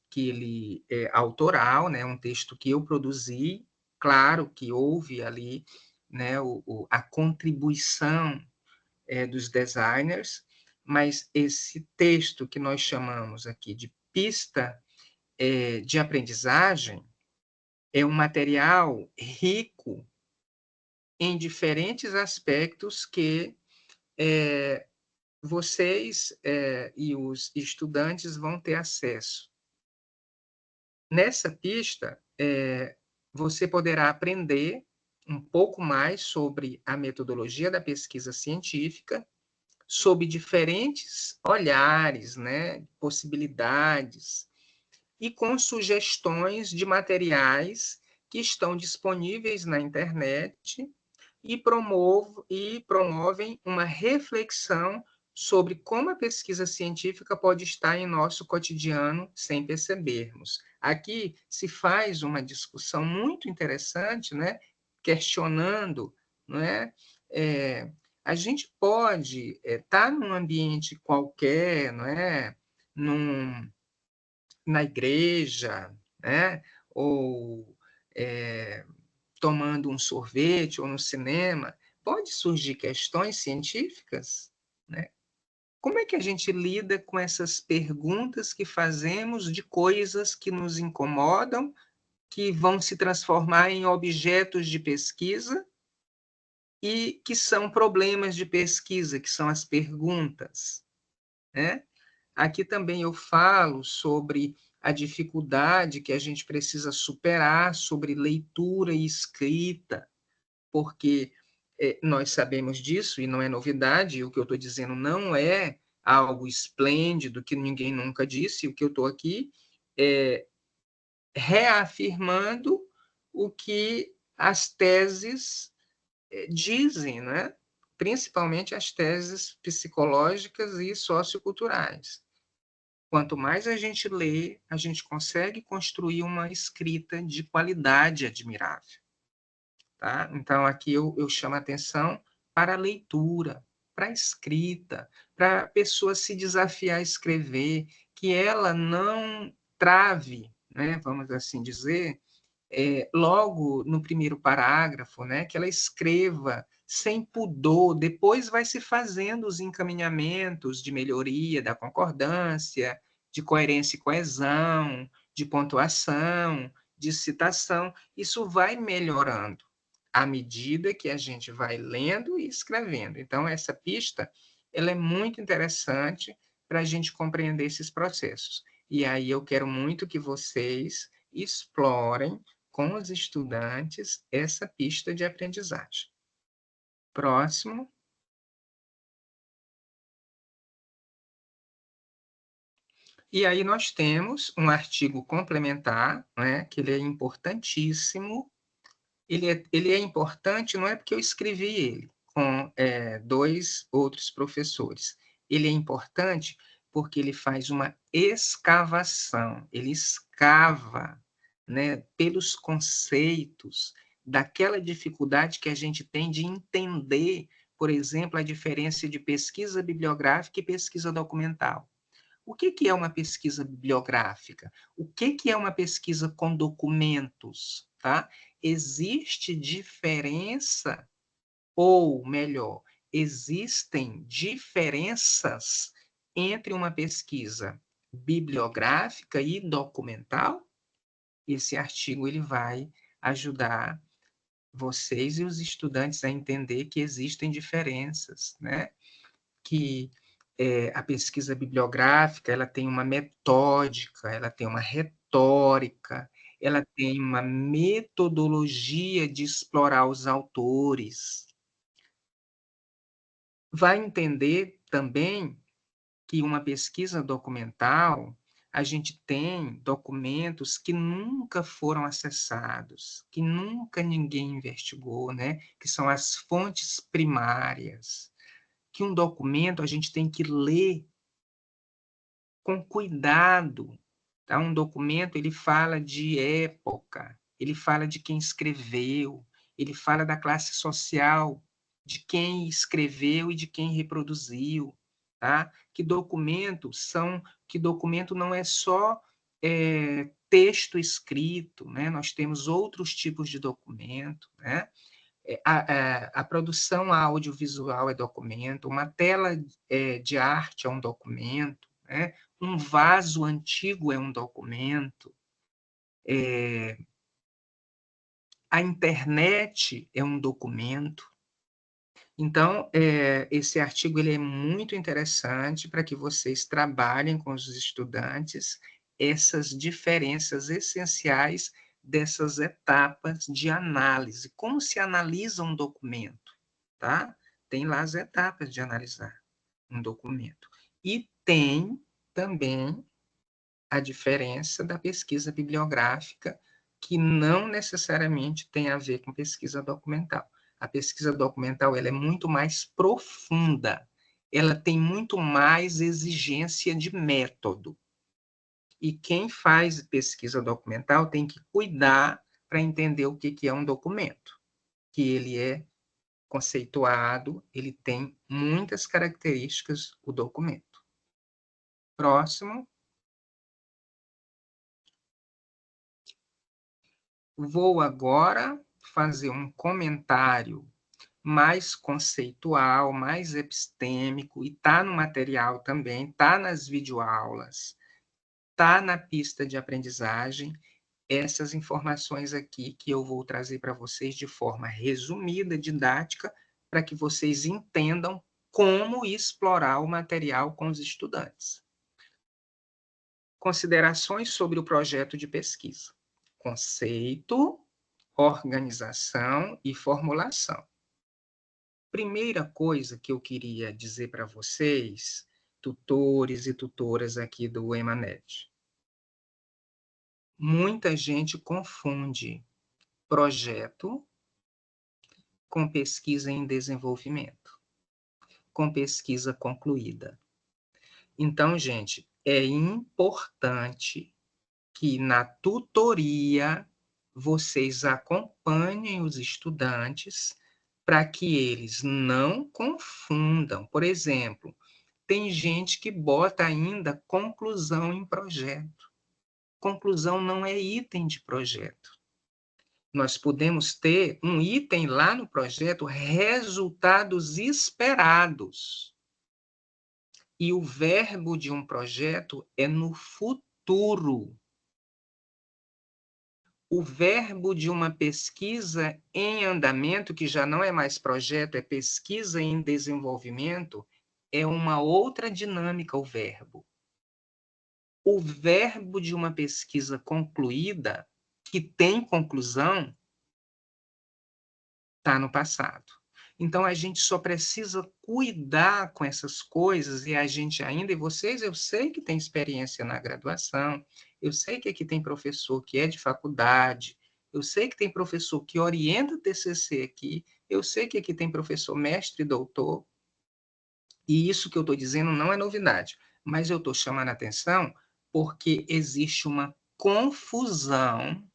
que ele é autoral, né? Um texto que eu produzi. Claro que houve ali, né, a contribuição dos designers, mas esse texto que nós chamamos aqui de pista de aprendizagem é um material rico em diferentes aspectos que vocês e os estudantes vão ter acesso. Nessa pista, você poderá aprender um pouco mais sobre a metodologia da pesquisa científica, sob diferentes olhares, né, possibilidades, e com sugestões de materiais que estão disponíveis na internet e promovem uma reflexão sobre como a pesquisa científica pode estar em nosso cotidiano sem percebermos. Aqui se faz uma discussão muito interessante, né, questionando, não é? A gente pode estar num ambiente qualquer, não é? Na igreja, né? Ou tomando um sorvete ou no cinema, pode surgir questões científicas, né? Como é que a gente lida com essas perguntas que fazemos de coisas que nos incomodam, que vão se transformar em objetos de pesquisa e que são problemas de pesquisa, que são as perguntas, né? Aqui também eu falo sobre a dificuldade que a gente precisa superar sobre leitura e escrita, porque nós sabemos disso e não é novidade, o que eu estou dizendo não é algo esplêndido que ninguém nunca disse, o que eu estou aqui é reafirmando o que as teses dizem, né? Principalmente as teses psicológicas e socioculturais. Quanto mais a gente lê, a gente consegue construir uma escrita de qualidade admirável. Tá? Então, aqui eu chamo a atenção para a leitura, para a escrita, para a pessoa se desafiar a escrever, que ela não trave, né, vamos assim dizer, logo no primeiro parágrafo, né, que ela escreva sem pudor, depois vai se fazendo os encaminhamentos de melhoria da concordância, de coerência e coesão, de pontuação, de citação, isso vai melhorando à medida que a gente vai lendo e escrevendo. Então, essa pista ela é muito interessante para a gente compreender esses processos. E aí eu quero muito que vocês explorem com os estudantes essa pista de aprendizagem. Próximo. E aí nós temos um artigo complementar, né, que ele é importantíssimo. Ele é importante não é porque eu escrevi ele com dois outros professores. Ele é importante porque ele faz uma escavação, ele escava, né, pelos conceitos daquela dificuldade que a gente tem de entender, por exemplo, a diferença de pesquisa bibliográfica e pesquisa documental. O que é uma pesquisa bibliográfica? O que é uma pesquisa com documentos? Tá? Existe diferença, ou melhor, existem diferenças entre uma pesquisa bibliográfica e documental? Esse artigo ele vai ajudar vocês e os estudantes a entender que existem diferenças, né? Que a pesquisa bibliográfica ela tem uma metódica, ela tem uma retórica, ela tem uma metodologia de explorar os autores. Vai entender também que uma pesquisa documental, a gente tem documentos que nunca foram acessados, que nunca ninguém investigou, né? Que são as fontes primárias. Que um documento a gente tem que ler com cuidado. Tá? Um documento ele fala de época, ele fala de quem escreveu, ele fala da classe social, de quem escreveu e de quem reproduziu. Tá? Que documento não é só texto escrito, né? Nós temos outros tipos de documento, né? A produção audiovisual é documento, uma tela de arte é um documento, né? Um vaso antigo é um documento, a internet é um documento. Então, esse artigo ele é muito interessante para que vocês trabalhem com os estudantes essas diferenças essenciais dessas etapas de análise. Como se analisa um documento, tá? Tem lá as etapas de analisar um documento. E tem também a diferença da pesquisa bibliográfica, que não necessariamente tem a ver com pesquisa documental. A pesquisa documental ela é muito mais profunda, ela tem muito mais exigência de método. E quem faz pesquisa documental tem que cuidar para entender o que é um documento, que ele é conceituado, ele tem muitas características, o documento. Próximo. Vou agora fazer um comentário mais conceitual, mais epistêmico, e está no material também, está nas videoaulas, está na pista de aprendizagem, essas informações aqui que eu vou trazer para vocês de forma resumida, didática, para que vocês entendam como explorar o material com os estudantes. Considerações sobre o projeto de pesquisa. Conceito, organização e formulação. Primeira coisa que eu queria dizer para vocês, tutores e tutoras aqui do EMANET. Muita gente confunde projeto com pesquisa em desenvolvimento, com pesquisa concluída. Então, gente, é importante que na tutoria vocês acompanhem os estudantes para que eles não confundam. Por exemplo, tem gente que bota ainda conclusão em projeto. Conclusão não é item de projeto. Nós podemos ter um item lá no projeto, resultados esperados. E o verbo de um projeto é no futuro. O verbo de uma pesquisa em andamento, que já não é mais projeto, é pesquisa em desenvolvimento, é uma outra dinâmica, o verbo. O verbo de uma pesquisa concluída, que tem conclusão, está no passado. Então, a gente só precisa cuidar com essas coisas, e a gente ainda, e vocês, eu sei que tem experiência na graduação, eu sei que aqui tem professor que é de faculdade, eu sei que tem professor que orienta TCC aqui, eu sei que aqui tem professor mestre e doutor, E isso que eu estou dizendo não é novidade, mas eu estou chamando a atenção porque existe uma confusão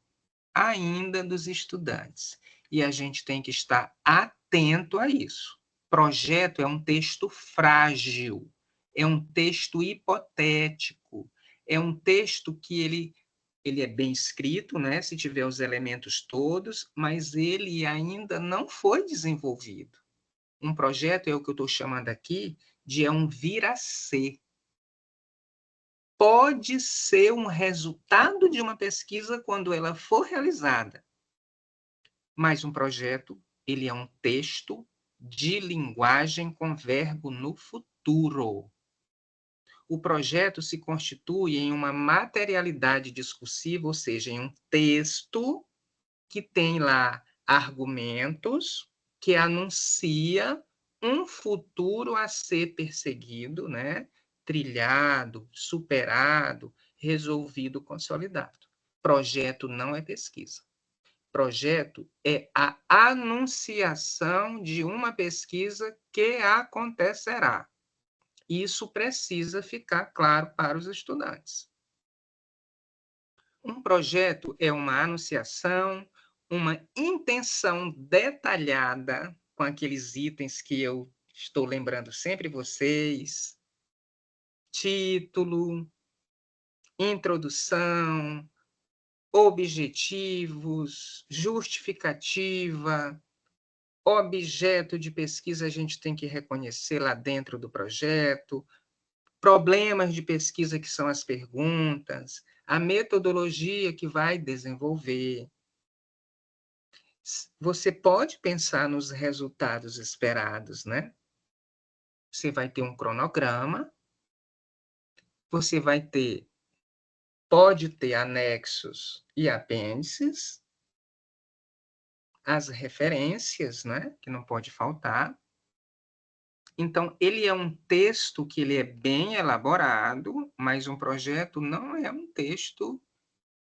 ainda dos estudantes. E a gente tem que estar atento a isso. Projeto é um texto frágil, é um texto hipotético, é um texto que ele é bem escrito, né, se tiver os elementos todos, mas ele ainda não foi desenvolvido. Um projeto é o que eu estou chamando aqui de um vir a ser. Pode ser um resultado de uma pesquisa quando ela for realizada, mas um projeto, ele é um texto de linguagem com verbo no futuro. O projeto se constitui em uma materialidade discursiva, ou seja, em um texto que tem lá argumentos que anuncia um futuro a ser perseguido, né? Trilhado, superado, resolvido, consolidado. Projeto não é pesquisa. Projeto é a anunciação de uma pesquisa que acontecerá. Isso precisa ficar claro para os estudantes. Um projeto é uma anunciação, uma intenção detalhada, com aqueles itens que eu estou lembrando sempre vocês: título, introdução, objetivos, justificativa, objeto de pesquisa a gente tem que reconhecer lá dentro do projeto, problemas de pesquisa que são as perguntas, a metodologia que vai desenvolver. Você pode pensar nos resultados esperados, né? Você vai ter um cronograma, você pode ter anexos e apêndices, as referências, né? Que não pode faltar. Então, ele é um texto que ele é bem elaborado, mas um projeto não é um texto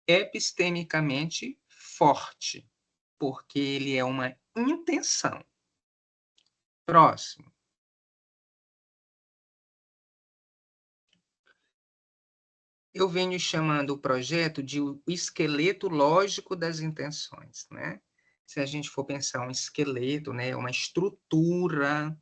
epistemicamente forte, porque ele é uma intenção. Próximo. Eu venho chamando o projeto de o esqueleto lógico das intenções, né? Se a gente for pensar um esqueleto, né, uma estrutura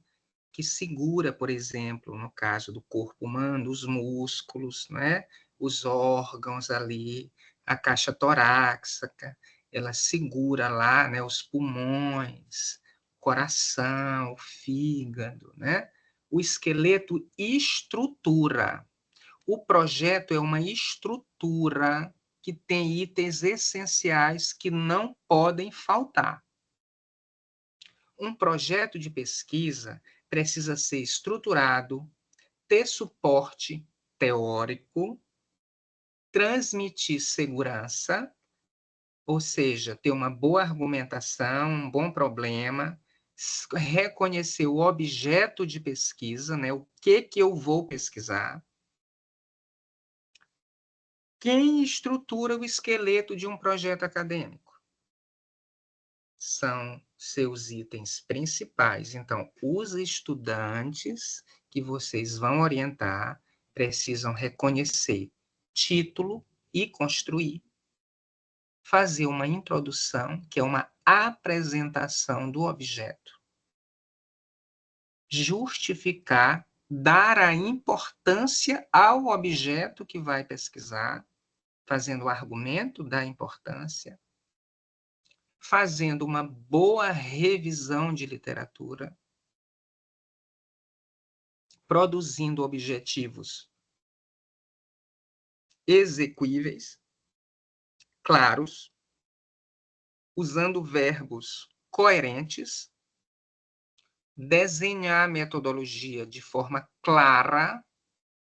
que segura, por exemplo, no caso do corpo humano, os músculos, né, os órgãos ali, a caixa torácica, ela segura lá, né, os pulmões, o coração, o fígado, né? O esqueleto estrutura. O projeto é uma estrutura que tem itens essenciais que não podem faltar. Um projeto de pesquisa precisa ser estruturado, ter suporte teórico, transmitir segurança, ou seja, ter uma boa argumentação, um bom problema, reconhecer o objeto de pesquisa, né? O que eu vou pesquisar. Quem estrutura o esqueleto de um projeto acadêmico? São seus itens principais. Então, os estudantes que vocês vão orientar precisam reconhecer título e construir. Fazer uma introdução, que é uma apresentação do objeto. Justificar, dar a importância ao objeto que vai pesquisar, fazendo o argumento da importância, fazendo uma boa revisão de literatura, produzindo objetivos exequíveis, claros, usando verbos coerentes, desenhar a metodologia de forma clara,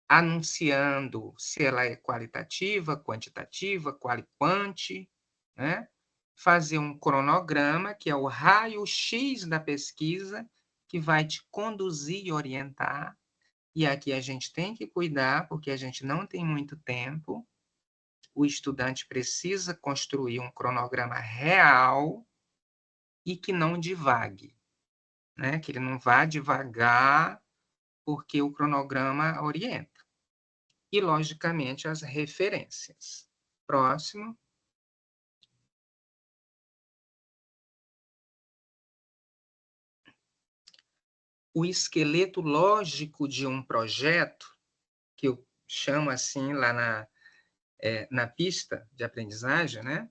anunciando se ela é qualitativa, quantitativa, quali-quanti, né? Fazer um cronograma, que é o raio-x da pesquisa, que vai te conduzir e orientar. E aqui a gente tem que cuidar, porque a gente não tem muito tempo. O estudante precisa construir um cronograma real e que não divague, né? Que ele não vá devagar porque o cronograma orienta. E, logicamente, as referências. Próximo. O esqueleto lógico de um projeto, que eu chamo assim lá na pista de aprendizagem, né?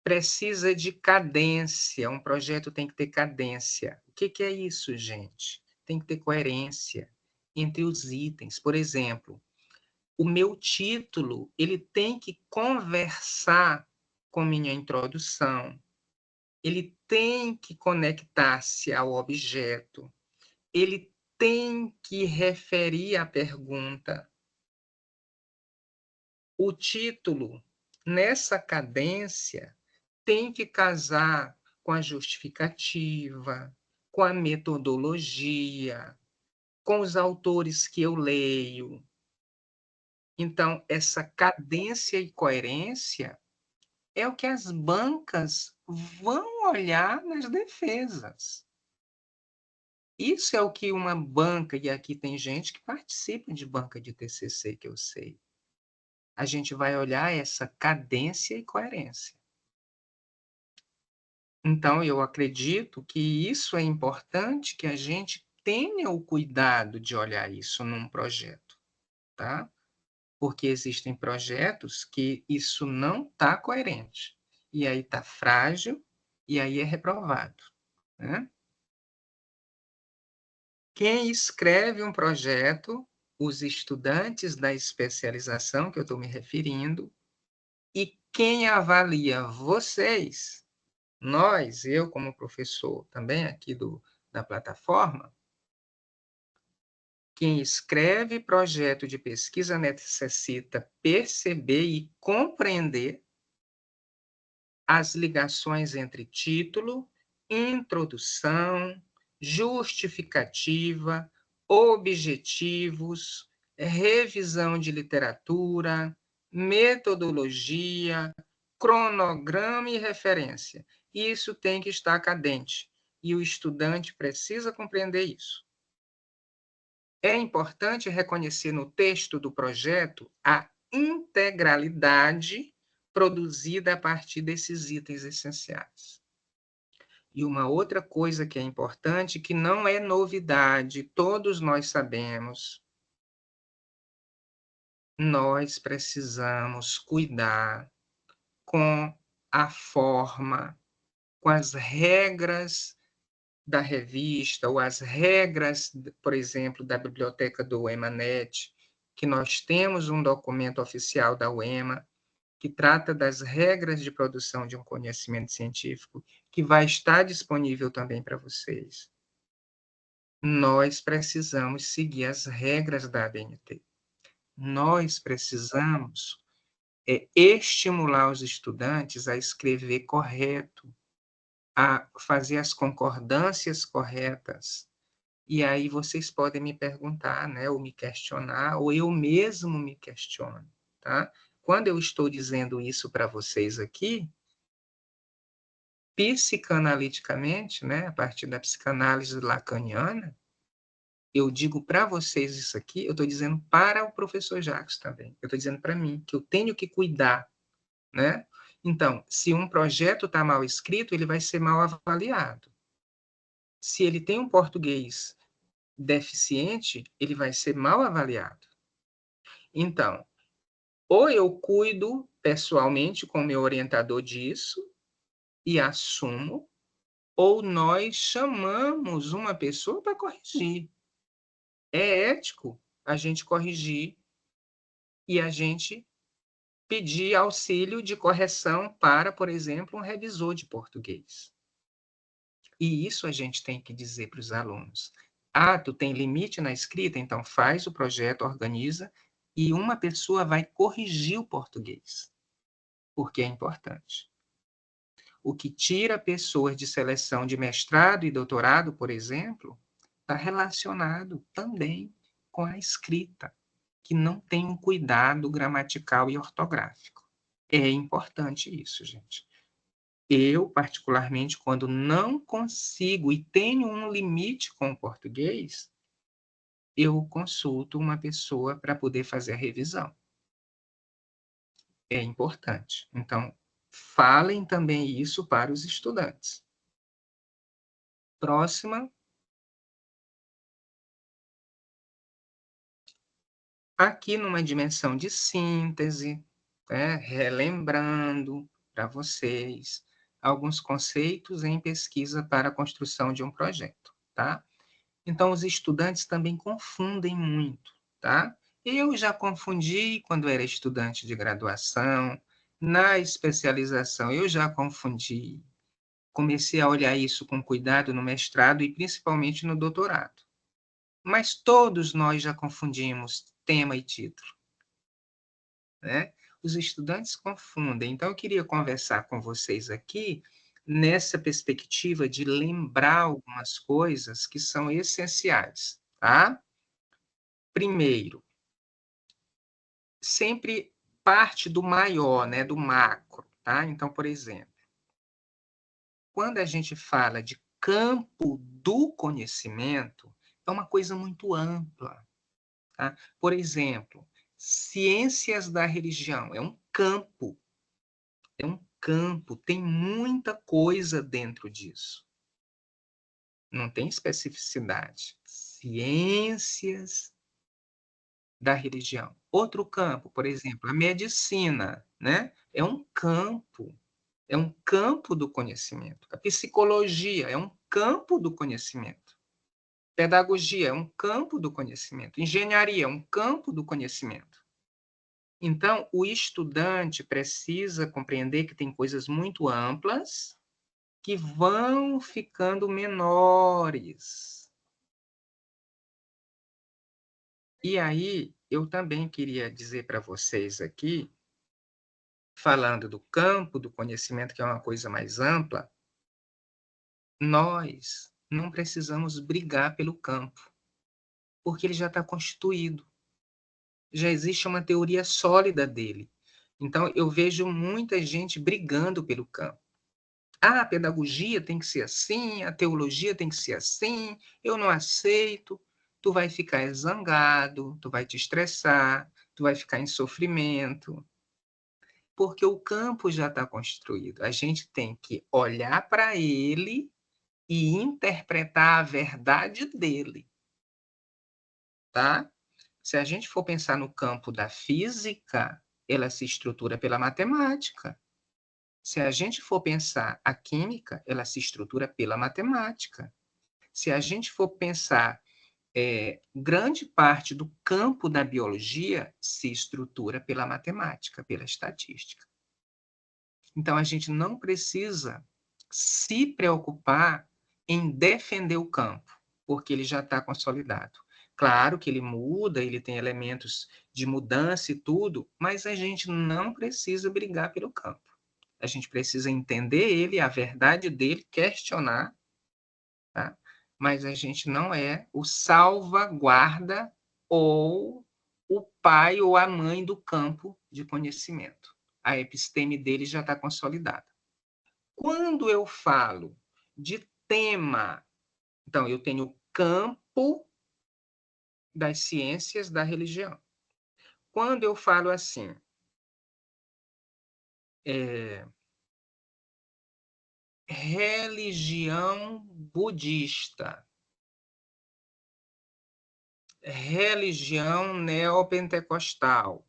Precisa de cadência. Um projeto tem que ter cadência. O que é isso, gente? Tem que ter coerência entre os itens. Por exemplo, o meu título, ele tem que conversar com minha introdução. Ele tem que conectar-se ao objeto. Ele tem que referir a pergunta. O título, nessa cadência, tem que casar com a justificativa, com a metodologia, com os autores que eu leio. Então, essa cadência e coerência é o que as bancas vão olhar nas defesas. Isso é o que uma banca, e aqui tem gente que participa de banca de TCC, que eu sei. A gente vai olhar essa cadência e coerência. Então, eu acredito que isso é importante, que a gente tenha o cuidado de olhar isso num projeto, tá? Porque existem projetos que isso não está coerente. E aí está frágil, e aí é reprovado, né? Quem escreve um projeto, os estudantes da especialização que eu estou me referindo, e quem avalia vocês, nós, eu como professor também aqui da plataforma, quem escreve projeto de pesquisa necessita perceber e compreender as ligações entre título, introdução, justificativa, objetivos, revisão de literatura, metodologia, cronograma e referência. Isso tem que estar cadente, e o estudante precisa compreender isso. É importante reconhecer no texto do projeto a integralidade produzida a partir desses itens essenciais. E uma outra coisa que é importante, que não é novidade, todos nós sabemos, nós precisamos cuidar com a forma, com as regras da revista, ou as regras, por exemplo, da biblioteca do EMAnet, que nós temos um documento oficial da UEMA, que trata das regras de produção de um conhecimento científico, que vai estar disponível também para vocês. Nós precisamos seguir as regras da ABNT. Nós precisamos estimular os estudantes a escrever correto, a fazer as concordâncias corretas. E aí vocês podem me perguntar, né, ou me questionar, ou eu mesmo me questiono, tá? Quando eu estou dizendo isso para vocês aqui, psicanaliticamente, né, a partir da psicanálise lacaniana, eu digo para vocês isso aqui, eu estou dizendo para o professor Jacques também, eu estou dizendo para mim, que eu tenho que cuidar, né? Então, se um projeto está mal escrito, ele vai ser mal avaliado. Se ele tem um português deficiente, ele vai ser mal avaliado. Então, ou eu cuido pessoalmente com o meu orientador disso e assumo, ou nós chamamos uma pessoa para corrigir. É ético a gente corrigir e a gente pedir auxílio de correção para, por exemplo, um revisor de português. E isso a gente tem que dizer para os alunos. Ah, tu tem limite na escrita? Então faz o projeto, organiza, e uma pessoa vai corrigir o português, porque é importante. O que tira pessoas de seleção de mestrado e doutorado, por exemplo, está relacionado também com a escrita, que não tem um cuidado gramatical e ortográfico. É importante isso, gente. Eu, particularmente, quando não consigo e tenho um limite com o português, eu consulto uma pessoa para poder fazer a revisão. É importante. Então, falem também isso para os estudantes. Próxima. Aqui numa dimensão de síntese, né, relembrando para vocês alguns conceitos em pesquisa para a construção de um projeto, tá? Então, os estudantes também confundem muito, tá? Eu já confundi quando era estudante de graduação, na especialização eu já confundi, comecei a olhar isso com cuidado no mestrado e principalmente no doutorado. Mas todos nós já confundimos tema e título, né? Os estudantes confundem. Então, eu queria conversar com vocês aqui nessa perspectiva de lembrar algumas coisas que são essenciais, tá? Primeiro, sempre parte do maior, né, do macro, tá? Então, por exemplo, quando a gente fala de campo do conhecimento, é uma coisa muito ampla, tá? Por exemplo, ciências da religião é um campo, tem muita coisa dentro disso. Não tem especificidade. Ciências da religião. Outro campo, por exemplo, a medicina, né? É um campo do conhecimento. A psicologia é um campo do conhecimento. Pedagogia é um campo do conhecimento. Engenharia é um campo do conhecimento. Então, o estudante precisa compreender que tem coisas muito amplas que vão ficando menores. E aí, eu também queria dizer para vocês aqui, falando do campo do conhecimento, que é uma coisa mais ampla, nós não precisamos brigar pelo campo, porque ele já está constituído. Já existe uma teoria sólida dele. Então, eu vejo muita gente brigando pelo campo. Ah, a pedagogia tem que ser assim, a teologia tem que ser assim, eu não aceito. Tu vai ficar zangado, tu vai te estressar, tu vai ficar em sofrimento, porque o campo já está construído. A gente tem que olhar para ele e interpretar a verdade dele, tá? Se a gente for pensar no campo da física, ela se estrutura pela matemática. Se a gente for pensar a química, ela se estrutura pela matemática. Se a gente for pensar grande parte do campo da biologia se estrutura pela matemática, pela estatística. Então, a gente não precisa se preocupar em defender o campo, porque ele já está consolidado. Claro que ele muda, ele tem elementos de mudança e tudo, mas a gente não precisa brigar pelo campo. A gente precisa entender ele, a verdade dele, questionar, tá? Mas a gente não é o salvaguarda ou o pai ou a mãe do campo de conhecimento. A episteme dele já está consolidada. Quando eu falo de tema, então eu tenho o campo das ciências da religião. Quando eu falo assim, religião budista, religião neopentecostal,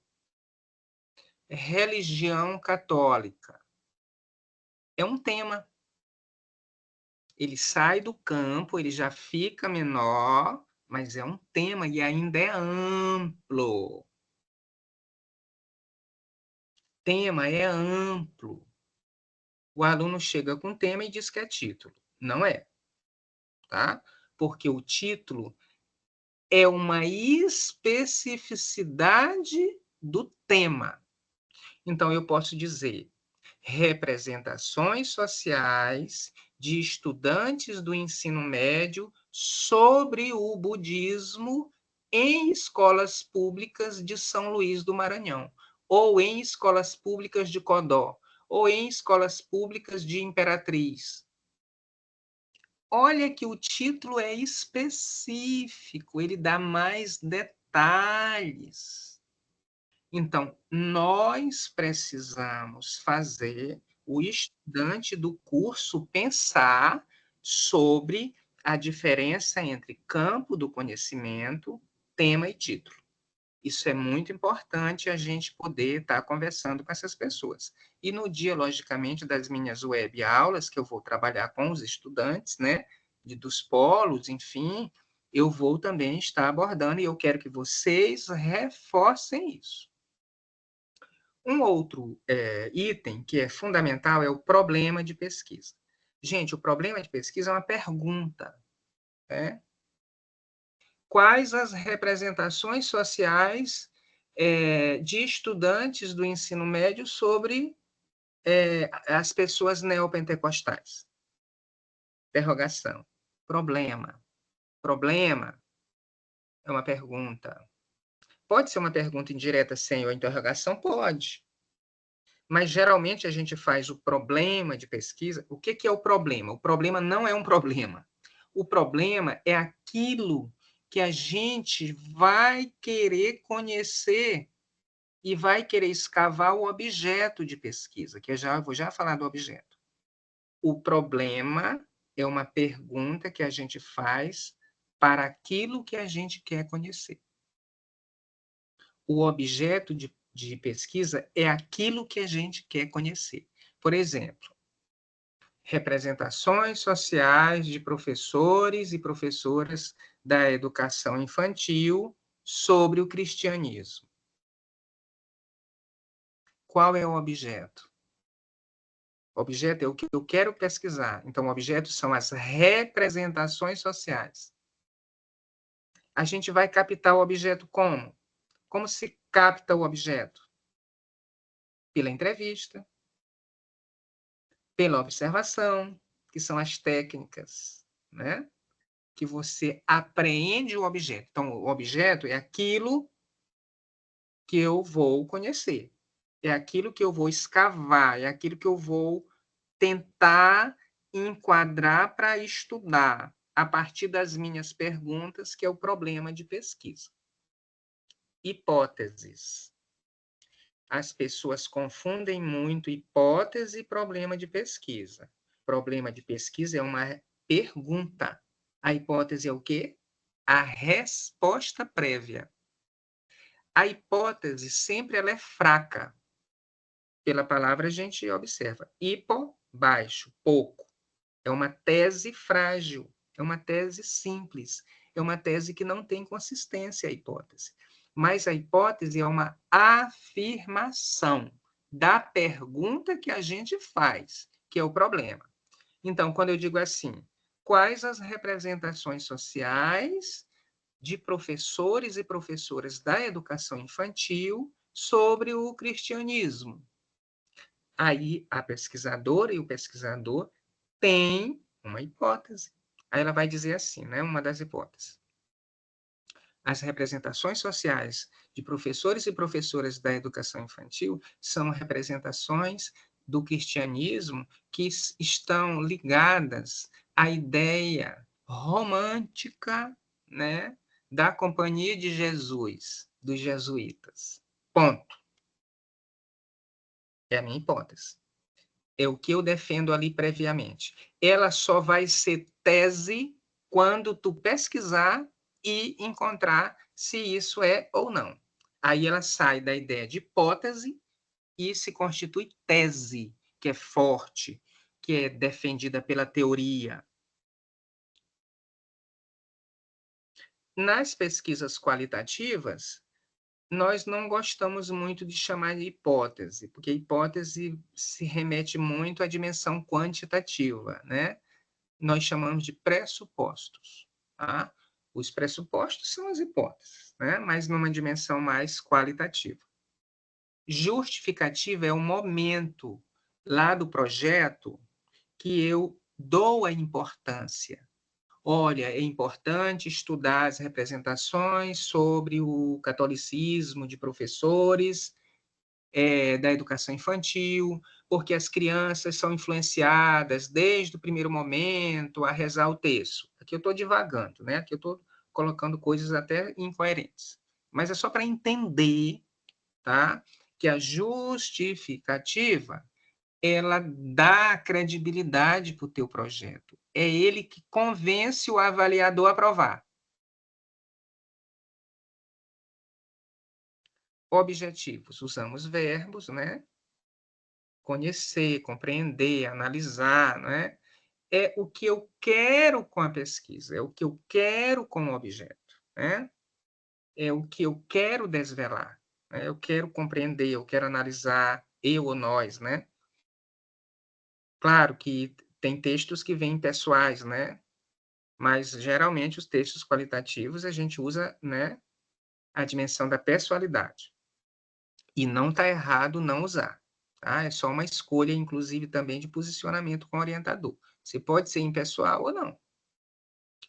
religião católica, é um tema. Ele sai do campo, ele já fica menor, mas é um tema e ainda é amplo. Tema é amplo. O aluno chega com tema e diz que é título. Não é, tá? Porque o título é uma especificidade do tema. Então, eu posso dizer representações sociais de estudantes do ensino médio sobre o budismo em escolas públicas de São Luís do Maranhão, ou em escolas públicas de Codó, ou em escolas públicas de Imperatriz. olha que o título é específico, ele dá mais detalhes. Então, nós precisamos fazer o estudante do curso pensar sobre a diferença entre campo do conhecimento, tema e título. Isso é muito importante a gente poder estar conversando com essas pessoas. E no dia, logicamente, das minhas web aulas, que eu vou trabalhar com os estudantes, né, dos polos, enfim, eu vou também estar abordando e eu quero que vocês reforcem isso. Um outro item que é fundamental é o problema de pesquisa. Gente, o problema de pesquisa é uma pergunta, né? Quais as representações sociais de estudantes do ensino médio sobre as pessoas neopentecostais? Interrogação. Problema. Problema é uma pergunta. Pode ser uma pergunta indireta sem ou interrogação? Pode. Mas, geralmente, a gente faz o problema de pesquisa. O que é o problema? O problema não é um problema. O problema é aquilo que a gente vai querer conhecer e vai querer escavar o objeto de pesquisa, que eu vou já falar do objeto. O problema é uma pergunta que a gente faz para aquilo que a gente quer conhecer. O objeto de pesquisa é aquilo que a gente quer conhecer. Por exemplo, representações sociais de professores e professoras da educação infantil sobre o cristianismo. Qual é o objeto? O objeto é o que eu quero pesquisar. Então, o objeto são as representações sociais. A gente vai captar o objeto como? Como se capta o objeto? Pela entrevista, pela observação, que são as técnicas, né? Que você apreende o objeto. Então, o objeto é aquilo que eu vou conhecer, é aquilo que eu vou escavar, é aquilo que eu vou tentar enquadrar para estudar a partir das minhas perguntas, que é o problema de pesquisa. Hipóteses. As pessoas confundem muito hipótese e problema de pesquisa. Problema de pesquisa é uma pergunta. A hipótese é o quê? A resposta prévia. A hipótese sempre ela é fraca. Pela palavra a gente observa. Hipo, baixo, pouco. É uma tese frágil, é uma tese simples, é uma tese que não tem consistência, a hipótese. Mas a hipótese é uma afirmação da pergunta que a gente faz, que é o problema. Então, quando eu digo assim, quais as representações sociais de professores e professoras da educação infantil sobre o cristianismo? Aí a pesquisadora e o pesquisador têm uma hipótese. Aí ela vai dizer assim, né, uma das hipóteses. As representações sociais de professores e professoras da educação infantil são representações do cristianismo que estão ligadas à ideia romântica, né, da Companhia de Jesus, dos jesuítas. Ponto. É a minha hipótese. É o que eu defendo ali previamente. Ela só vai ser tese quando tu pesquisar e encontrar se isso é ou não. Aí ela sai da ideia de hipótese e se constitui tese, que é forte, que é defendida pela teoria. Nas pesquisas qualitativas, nós não gostamos muito de chamar de hipótese, porque hipótese se remete muito à dimensão quantitativa, né? Nós chamamos de pressupostos. Tá? Os pressupostos são as hipóteses, né? Mas numa dimensão mais qualitativa. Justificativa é o momento lá do projeto que eu dou a importância. Olha, é importante estudar as representações sobre o catolicismo de professores da educação infantil, porque as crianças são influenciadas desde o primeiro momento a rezar o terço. Aqui eu estou divagando, né? Aqui eu estou colocando coisas até incoerentes. Mas é só para entender, tá? Que a justificativa, ela dá credibilidade para o teu projeto. É ele que convence o avaliador a aprovar. Objetivos, usamos verbos, né? Conhecer, compreender, analisar, né? É o que eu quero com a pesquisa, é o que eu quero com o objeto, né? É o que eu quero desvelar, né? Eu quero compreender, eu quero analisar, eu ou nós, né? Claro que tem textos que vêm pessoais, né? Mas, geralmente, os textos qualitativos, a gente usa, né, a dimensão da pessoalidade. E não está errado não usar. Tá? É só uma escolha, inclusive, também de posicionamento com o orientador. Você pode ser impessoal ou não.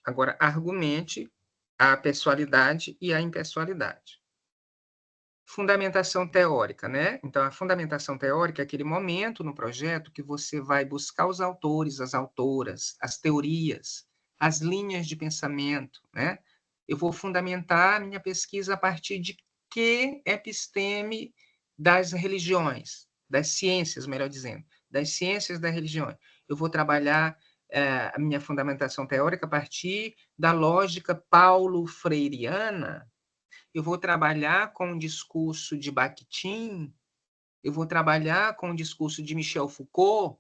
Agora, argumente a pessoalidade e a impessoalidade. Fundamentação teórica, né? Então, a fundamentação teórica é aquele momento no projeto que você vai buscar os autores, as autoras, as teorias, as linhas de pensamento, né? Eu vou fundamentar a minha pesquisa a partir de que episteme das religiões, das ciências, melhor dizendo, das ciências da religião. Eu vou trabalhar a minha fundamentação teórica a partir da lógica paulo-freireana. Eu vou trabalhar com o discurso de Bakhtin, eu vou trabalhar com o discurso de Michel Foucault.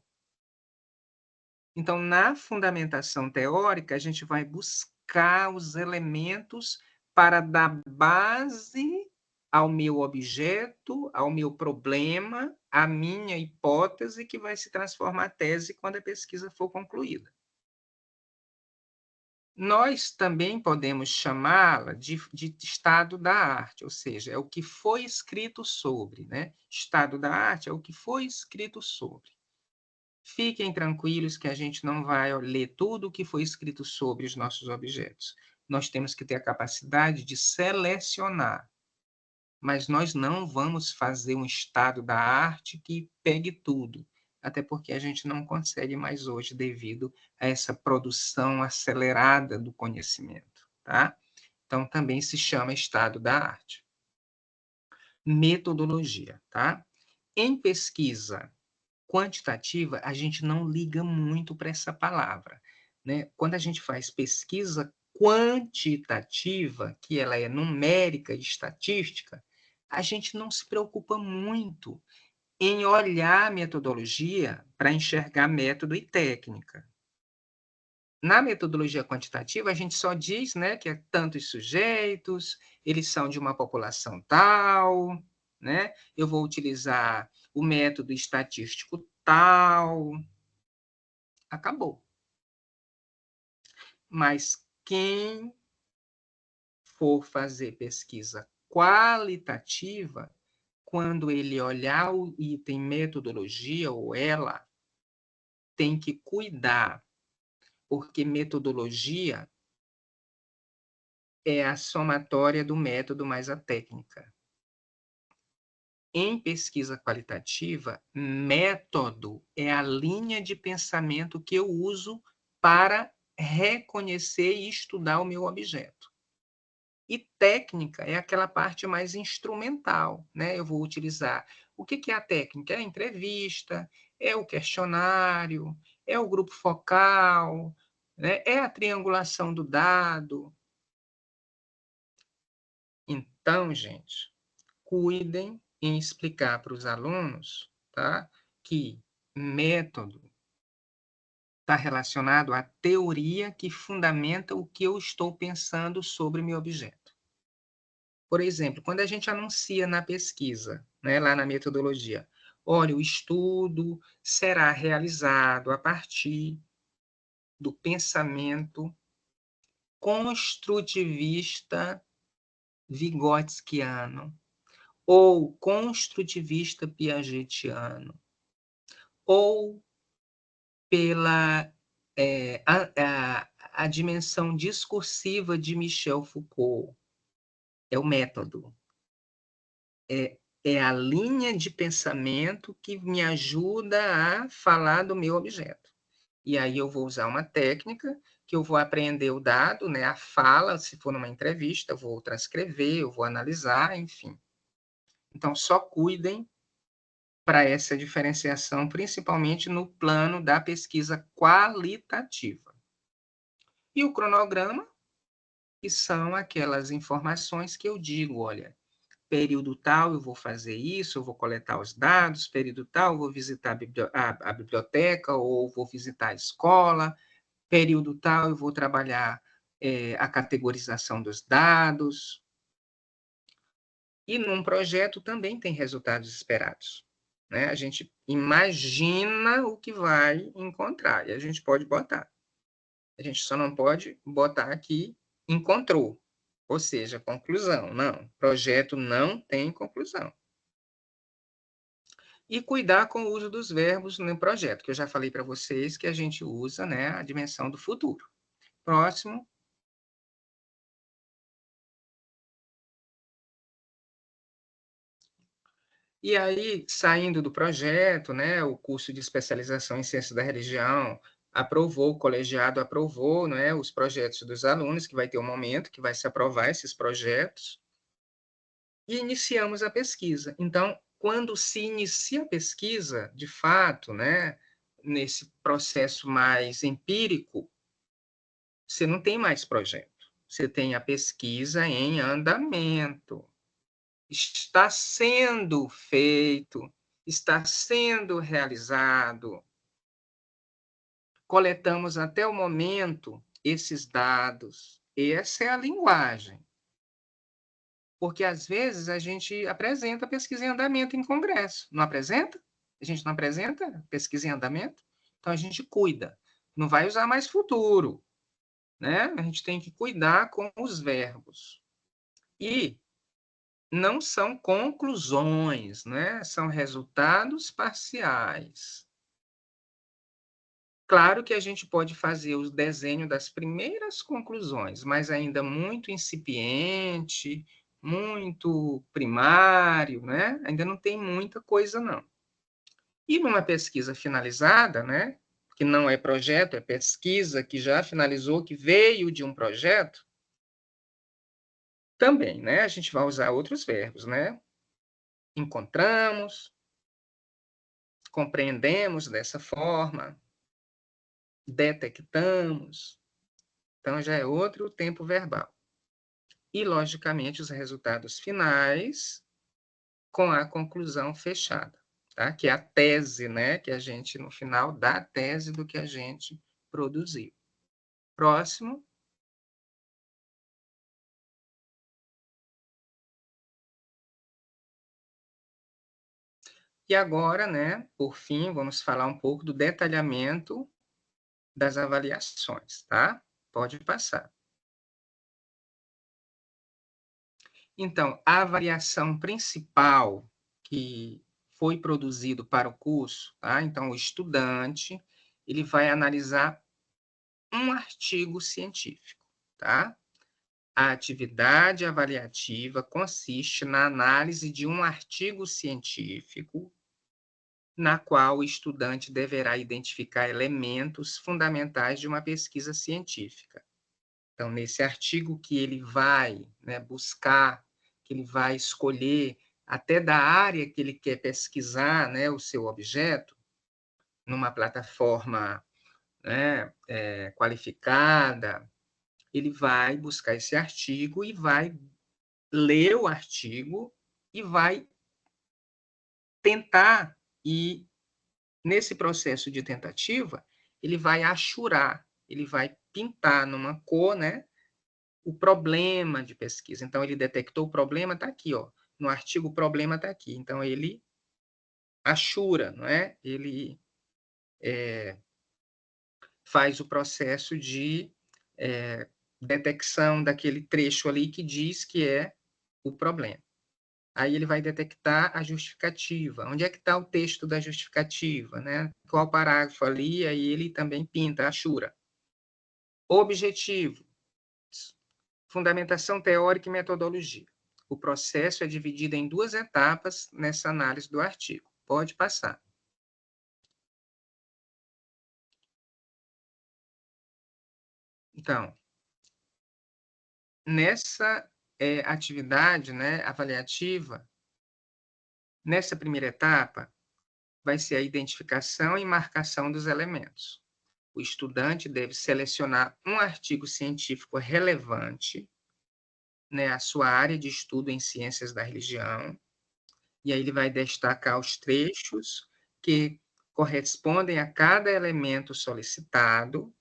Então, na fundamentação teórica, a gente vai buscar os elementos para dar base ao meu objeto, ao meu problema, à minha hipótese, que vai se transformar tese quando a pesquisa for concluída. Nós também podemos chamá-la de estado da arte, ou seja, é o que foi escrito sobre, né? Estado da arte é o que foi escrito sobre. Fiquem tranquilos que a gente não vai ler tudo o que foi escrito sobre os nossos objetos. Nós temos que ter a capacidade de selecionar, mas nós não vamos fazer um estado da arte que pegue tudo, até porque a gente não consegue mais hoje devido a essa produção acelerada do conhecimento, tá? Então, também se chama estado da arte. Metodologia, tá? Em pesquisa quantitativa, a gente não liga muito para essa palavra, né? Quando a gente faz pesquisa quantitativa, que ela é numérica e estatística, a gente não se preocupa muito em olhar a metodologia para enxergar método e técnica. Na metodologia quantitativa, a gente só diz, né, que é tantos sujeitos, eles são de uma população tal, né? Eu vou utilizar o método estatístico tal. Acabou. Mas quem for fazer pesquisa qualitativa, quando ele olhar o item metodologia, ou ela, tem que cuidar, porque metodologia é a somatória do método mais a técnica. Em pesquisa qualitativa, método é a linha de pensamento que eu uso para reconhecer e estudar o meu objeto. E técnica é aquela parte mais instrumental, né? Eu vou utilizar. O que é a técnica? É a entrevista, é o questionário, é o grupo focal, né? É a triangulação do dado. Então, gente, cuidem em explicar para os alunos, tá? Que método está relacionado à teoria que fundamenta o que eu estou pensando sobre meu objeto. Por exemplo, quando a gente anuncia na pesquisa, né, lá na metodologia, olha, o estudo será realizado a partir do pensamento construtivista vigotskiano ou construtivista piagetiano, ou pela a dimensão discursiva de Michel Foucault. É o método. é a linha de pensamento que me ajuda a falar do meu objeto. E aí eu vou usar uma técnica que eu vou aprender o dado, né, a fala, se for numa entrevista, eu vou transcrever, eu vou analisar, enfim. Então, só cuidem para essa diferenciação, principalmente no plano da pesquisa qualitativa. E o cronograma, que são aquelas informações que eu digo, olha, período tal eu vou fazer isso, eu vou coletar os dados, período tal eu vou visitar a biblioteca ou vou visitar a escola, período tal eu vou trabalhar a categorização dos dados. E num projeto também tem resultados esperados, né? A gente imagina o que vai encontrar e a gente pode botar. A gente só não pode botar aqui encontrou, ou seja, conclusão. Não, projeto não tem conclusão. E cuidar com o uso dos verbos no projeto, que eu já falei para vocês que a gente usa, né, a dimensão do futuro. Próximo. E aí, saindo do projeto, né, o curso de especialização em Ciências da Religião aprovou, o colegiado aprovou, né, os projetos dos alunos, que vai ter um momento que vai se aprovar esses projetos, e iniciamos a pesquisa. Então, quando se inicia a pesquisa, de fato, né, nesse processo mais empírico, você não tem mais projeto. Você tem a pesquisa em andamento. Está sendo feito, está sendo realizado. Coletamos até o momento esses dados. Essa é a linguagem. Porque, às vezes, a gente apresenta pesquisa em andamento em congresso. Não apresenta? A gente não apresenta pesquisa em andamento? Então, a gente cuida. Não vai usar mais futuro, né? A gente tem que cuidar com os verbos. E não são conclusões, né? São resultados parciais. Claro que a gente pode fazer o desenho das primeiras conclusões, mas ainda muito incipiente, muito primário, né? Ainda não tem muita coisa, não. E numa pesquisa finalizada, né? Que não é projeto, é pesquisa que já finalizou, que veio de um projeto, também, né? A gente vai usar outros verbos, né? Encontramos, compreendemos dessa forma, detectamos. Então, já é outro tempo verbal. E, logicamente, os resultados finais com a conclusão fechada, tá? Que é a tese, né? Que a gente, no final, dá a tese do que a gente produziu. Próximo. E agora, né, por fim, vamos falar um pouco do detalhamento das avaliações, tá? Pode passar. Então, a avaliação principal que foi produzido para o curso, tá? Então, o estudante, ele vai analisar um artigo científico, tá? A atividade avaliativa consiste na análise de um artigo científico, na qual o estudante deverá identificar elementos fundamentais de uma pesquisa científica. Então, nesse artigo que ele vai, né, buscar, que ele vai escolher, até da área que ele quer pesquisar, né, o seu objeto, numa plataforma, né, qualificada, ele vai buscar esse artigo e vai ler o artigo e vai tentar, e nesse processo de tentativa, ele vai achurar, ele vai pintar numa cor, né, o problema de pesquisa. Então, ele detectou o problema, está aqui, ó. No artigo, o problema está aqui. Então, ele achura, não é? Ele faz o processo de detecção daquele trecho ali que diz que é o problema. Aí ele vai detectar a justificativa. Onde é que está o texto da justificativa, né? Qual parágrafo ali? Aí ele também pinta, achura. Objetivo. Fundamentação teórica e metodologia. O processo é dividido em 2 etapas nessa análise do artigo. Pode passar. Então, nessa atividade, né, avaliativa, nessa primeira etapa, vai ser a identificação e marcação dos elementos. O estudante deve selecionar um artigo científico relevante, né, à sua área de estudo em ciências da religião, e aí ele vai destacar os trechos que correspondem a cada elemento solicitado.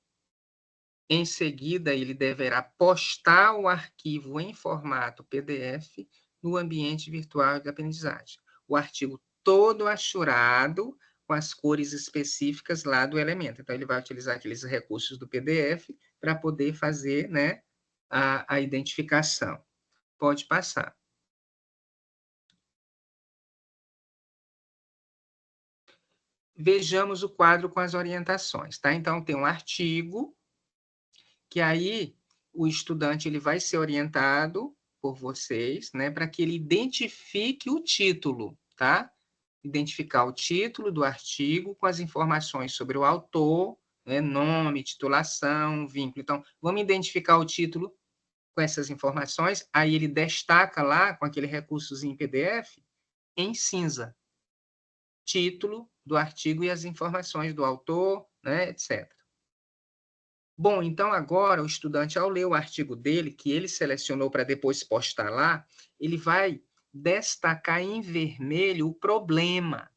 Em seguida, ele deverá postar o arquivo em formato PDF no ambiente virtual de aprendizagem. O artigo todo achurado com as cores específicas lá do elemento. Então, ele vai utilizar aqueles recursos do PDF para poder fazer, né, a identificação. Pode passar. Vejamos o quadro com as orientações, tá? Então, tem um artigo, que aí o estudante ele vai ser orientado por vocês, né, para que ele identifique o título, tá? Identificar o título do artigo com as informações sobre o autor, né, nome, titulação, vínculo. Então, vamos identificar o título com essas informações, aí ele destaca lá, com aquele recursozinho PDF, em cinza. Título do artigo e as informações do autor, né, etc. Bom, então agora o estudante, ao ler o artigo dele, que ele selecionou para depois postar lá, ele vai destacar em vermelho o problema.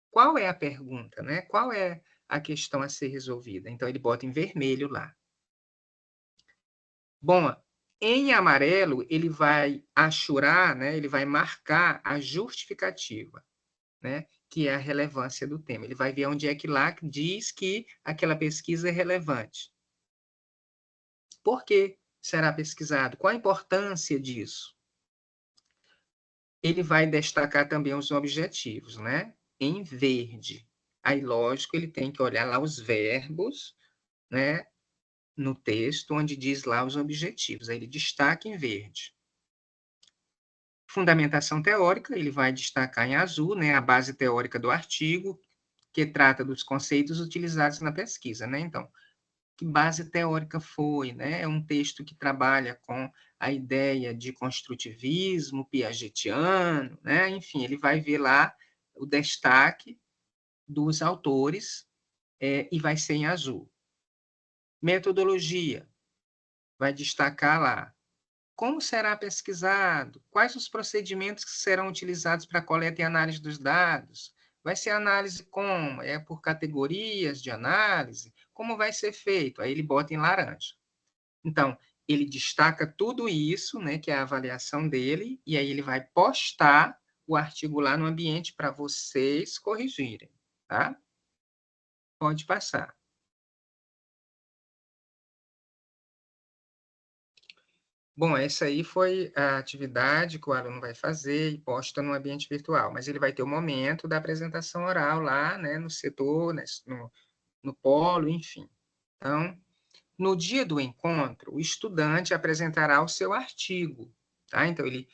Qual é a pergunta, né? Qual é a questão a ser resolvida? Então, ele bota em vermelho lá. Bom, em amarelo, ele vai achurar, né? Ele vai marcar a justificativa, né? Que é a relevância do tema. Ele vai ver onde é que lá diz que aquela pesquisa é relevante. Por que será pesquisado? Qual a importância disso? Ele vai destacar também os objetivos, né? Em verde. Aí, lógico, ele tem que olhar lá os verbos, né? No texto, onde diz lá os objetivos. Aí ele destaca em verde. Fundamentação teórica, ele vai destacar em azul, né? A base teórica do artigo, que trata dos conceitos utilizados na pesquisa, né? Então, que base teórica foi, né? É um texto que trabalha com a ideia de construtivismo piagetiano, né? Enfim, ele vai ver lá o destaque dos autores e vai ser em azul. Metodologia, vai destacar lá como será pesquisado, quais os procedimentos que serão utilizados para a coleta e análise dos dados, vai ser análise como? É por categorias de análise? Como vai ser feito? Aí ele bota em laranja. Então, ele destaca tudo isso, né, que é a avaliação dele, e aí ele vai postar o artigo lá no ambiente para vocês corrigirem, tá? Pode passar. Bom, essa aí foi a atividade que o aluno vai fazer e posta no ambiente virtual, mas ele vai ter o momento da apresentação oral lá, né, no setor, né, no polo, enfim. Então, no dia do encontro, o estudante apresentará o seu artigo, tá? Então, ele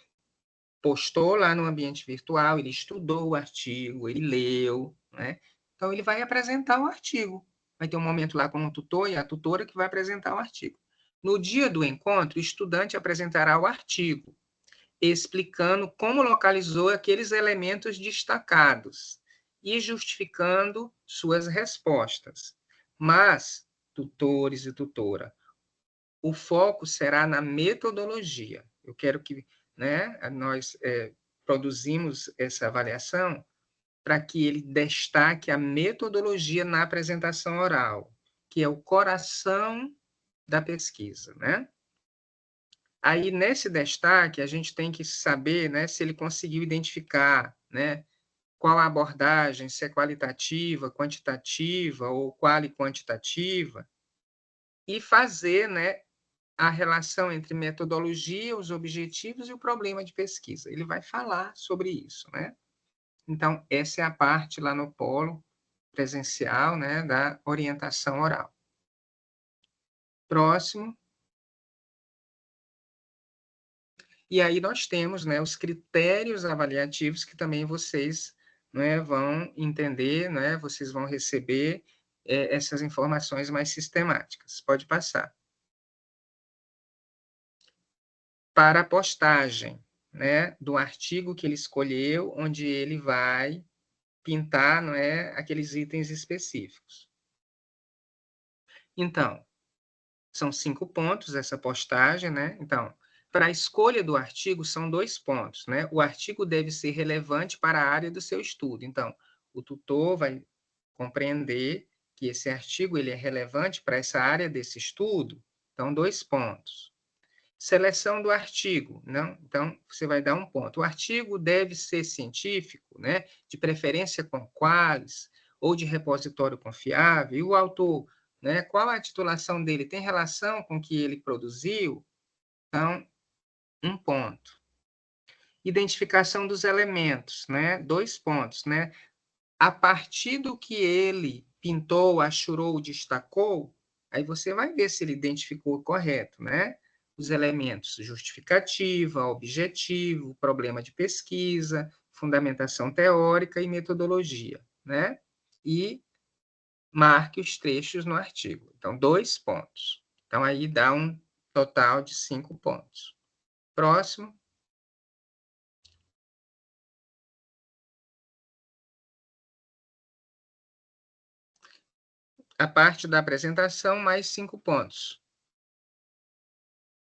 postou lá no ambiente virtual, ele estudou o artigo, ele leu, né? Então, ele vai apresentar o artigo. Vai ter um momento lá com o tutor e a tutora que vai apresentar o artigo. No dia do encontro, o estudante apresentará o artigo, explicando como localizou aqueles elementos destacados e justificando suas respostas. Mas, tutores e tutora, o foco será na metodologia. Eu quero que, né, nós produzimos essa avaliação para que ele destaque a metodologia na apresentação oral, que é o coração da pesquisa, né? Aí, nesse destaque, a gente tem que saber, né, se ele conseguiu identificar, né, qual a abordagem, se é qualitativa, quantitativa ou quali-quantitativa, e fazer, né, a relação entre metodologia, os objetivos e o problema de pesquisa. Ele vai falar sobre isso, né? Então, essa é a parte lá no polo presencial, né, da orientação oral. Próximo. E aí nós temos, né, os critérios avaliativos que também vocês, né, vão entender, né, vocês vão receber essas informações mais sistemáticas. Pode passar. Para a postagem, né, do artigo que ele escolheu, onde ele vai pintar, não é, aqueles itens específicos. Então, são 5 pontos essa postagem, né? Então, para a escolha do artigo, são 2 pontos, né? O artigo deve ser relevante para a área do seu estudo. Então, o tutor vai compreender que esse artigo ele é relevante para essa área desse estudo. Então, 2 pontos. Seleção do artigo, não? Então, você vai dar 1 ponto. O artigo deve ser científico, né? De preferência com qualis, ou de repositório confiável, e o autor, né? Qual a titulação dele? Tem relação com o que ele produziu? Então, 1 ponto. Identificação dos elementos, né? 2 pontos, né? A partir do que ele pintou, achurou, destacou, aí você vai ver se ele identificou correto, né? Os elementos justificativa, objetivo, problema de pesquisa, fundamentação teórica e metodologia, né? E marque os trechos no artigo. Então, 2 pontos. Então, aí dá um total de 5 pontos. Próximo. A parte da apresentação, mais 5 pontos.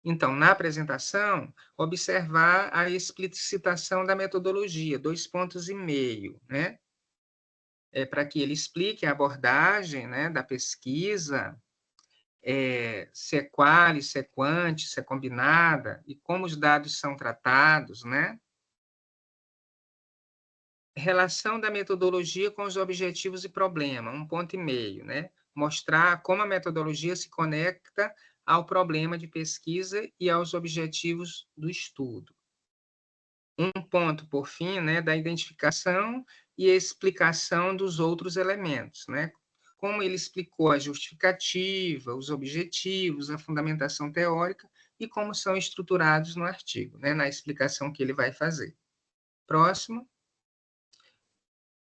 Então, na apresentação, observar a explicitação da metodologia, 2,5 pontos, né? Para que ele explique a abordagem, né, da pesquisa, se é quali, se é quanti, se é combinada, e como os dados são tratados, né? Relação da metodologia com os objetivos e problema, 1,5 ponto, né? Mostrar como a metodologia se conecta ao problema de pesquisa e aos objetivos do estudo. 1 ponto, por fim, né, da identificação e explicação dos outros elementos, né? Como ele explicou a justificativa, os objetivos, a fundamentação teórica e como são estruturados no artigo, né, na explicação que ele vai fazer. Próximo.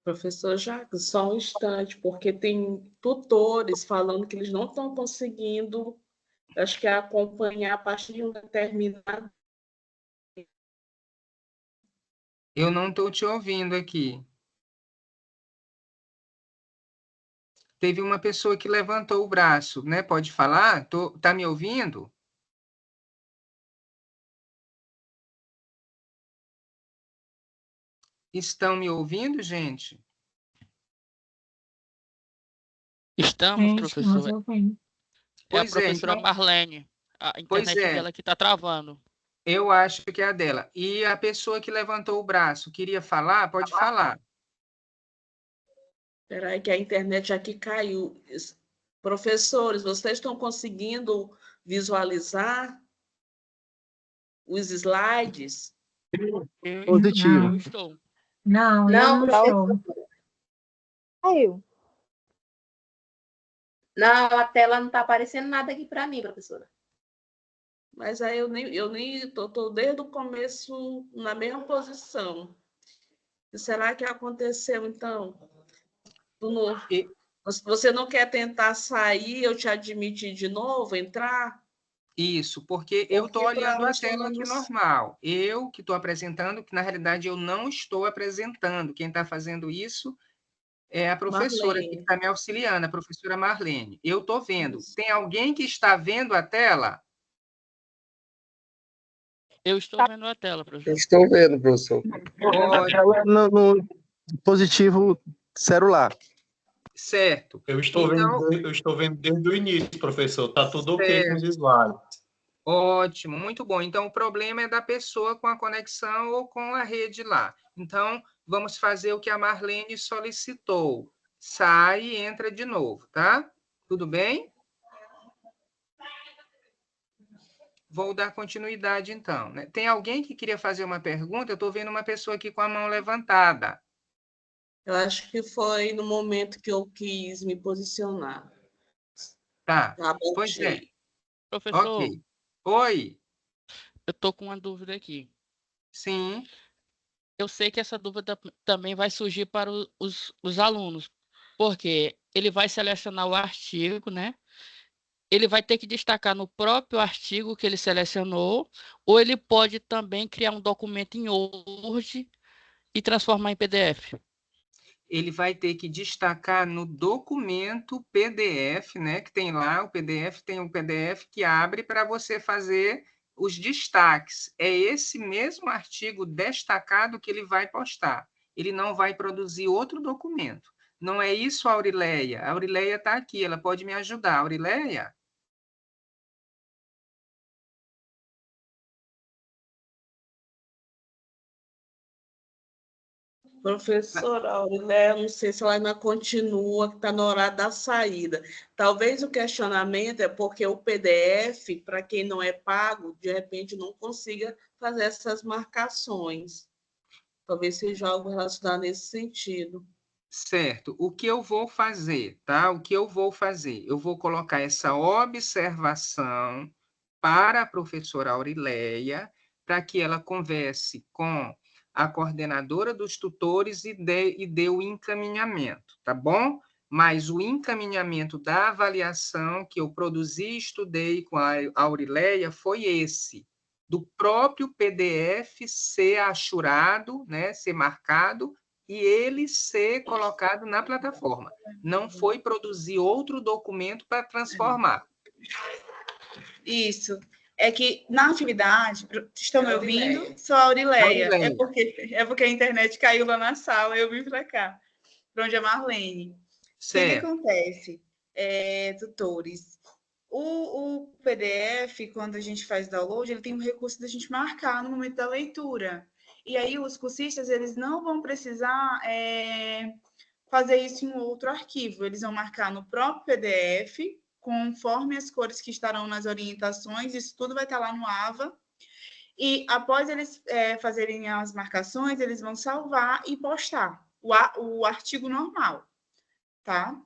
Professor Jacques, só um instante, porque tem tutores falando que eles não estão conseguindo, acho que acompanhar a partir de um determinado. Eu não estou te ouvindo aqui. Teve uma pessoa que levantou o braço, né? Pode falar? Tá me ouvindo? Estão me ouvindo, gente? Estamos, professor. É a Pois é, professora então, Marlene. A pois internet é, dela que está travando. eu acho que é a dela. E a pessoa que levantou o braço queria falar? Pode falar. Espera aí que a internet aqui caiu. Professores, vocês estão conseguindo visualizar os slides? Positivo. Eu estou. Não, eu não estou. Caiu. Não, a tela não está aparecendo nada aqui para mim, professora. Mas aí eu nem estou desde o começo na mesma posição. E será que aconteceu, então? Você não quer tentar sair, eu te admitir de novo, entrar? Isso, porque eu estou olhando a nós tela aqui temos- normal. Eu que estou apresentando, que na realidade eu não estou apresentando. Quem está fazendo isso é a professora que Marlene. está me auxiliando, a professora Marlene. Eu estou vendo. Isso. Tem alguém que está vendo a tela? Eu estou vendo a tela, professor. Estou vendo, professor. Ótimo, No dispositivo celular. certo. Eu estou Então, vendo desde o início, professor. Está tudo ok com os certo. slides. Ótimo, muito bom. Então, o problema é da pessoa com a conexão ou com a rede lá. Então, vamos fazer o que a Marlene solicitou. Sai e entra de novo, tá? Tudo bem? Vou dar continuidade, então, né? Tem alguém que queria fazer uma pergunta? Eu estou vendo uma pessoa aqui com a mão levantada. Eu acho que foi no momento que eu quis me posicionar. Tá, Tá bom, pois é. gente. Professor, Ok. Oi, eu estou com uma dúvida aqui. Sim. Eu sei que essa dúvida também vai surgir para os alunos, porque ele vai selecionar o artigo, né? Ele vai ter que destacar no próprio artigo que ele selecionou, ou ele pode também criar um documento em Word e transformar em PDF. Ele vai ter que destacar no documento PDF, né? Que tem lá o PDF, tem um PDF que abre para você fazer os destaques. É esse mesmo artigo destacado que ele vai postar. Ele não vai produzir outro documento. Não é isso, Aurileia? A Aurileia está aqui, ela pode me ajudar. Aurileia? Professora Aurélia, não sei se ela ainda continua, que está na hora da saída. Talvez o questionamento é porque o PDF, para quem não é pago, de repente não consiga fazer essas marcações. Talvez seja algo relacionado nesse sentido. Certo. O que eu vou fazer, tá? O que eu vou fazer? Eu vou colocar essa observação para a professora Aurileia, para que ela converse com a coordenadora dos tutores e dê o encaminhamento, tá bom? Mas o encaminhamento da avaliação que eu produzi e estudei com a Aurileia foi esse, do próprio PDF ser achurado, né, ser marcado, e ele ser colocado na plataforma. Não foi produzir outro documento para transformar. Isso. É que na atividade, estão me ouvindo? Sou a Aurileia. É porque a internet caiu lá na sala e eu vim para cá, para onde é Marlene. O que acontece, tutores? O PDF, quando a gente faz download, ele tem um recurso da gente marcar no momento da leitura. E aí os cursistas, eles não vão precisar fazer isso em outro arquivo. Eles vão marcar no próprio PDF, conforme as cores que estarão nas orientações, isso tudo vai estar lá no AVA. E após eles fazerem as marcações, eles vão salvar e postar o artigo normal, tá?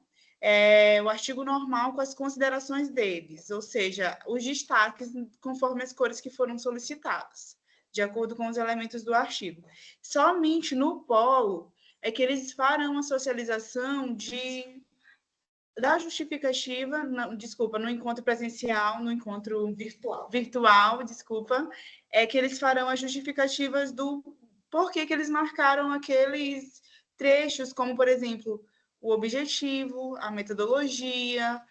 O artigo normal com as considerações deles, ou seja, os destaques conforme as cores que foram solicitadas, de acordo com os elementos do artigo. Somente no polo é que eles farão a socialização da justificativa, no encontro presencial, no encontro virtual, é que eles farão as justificativas do porquê que eles marcaram aqueles trechos, como, por exemplo, o objetivo, a metodologia,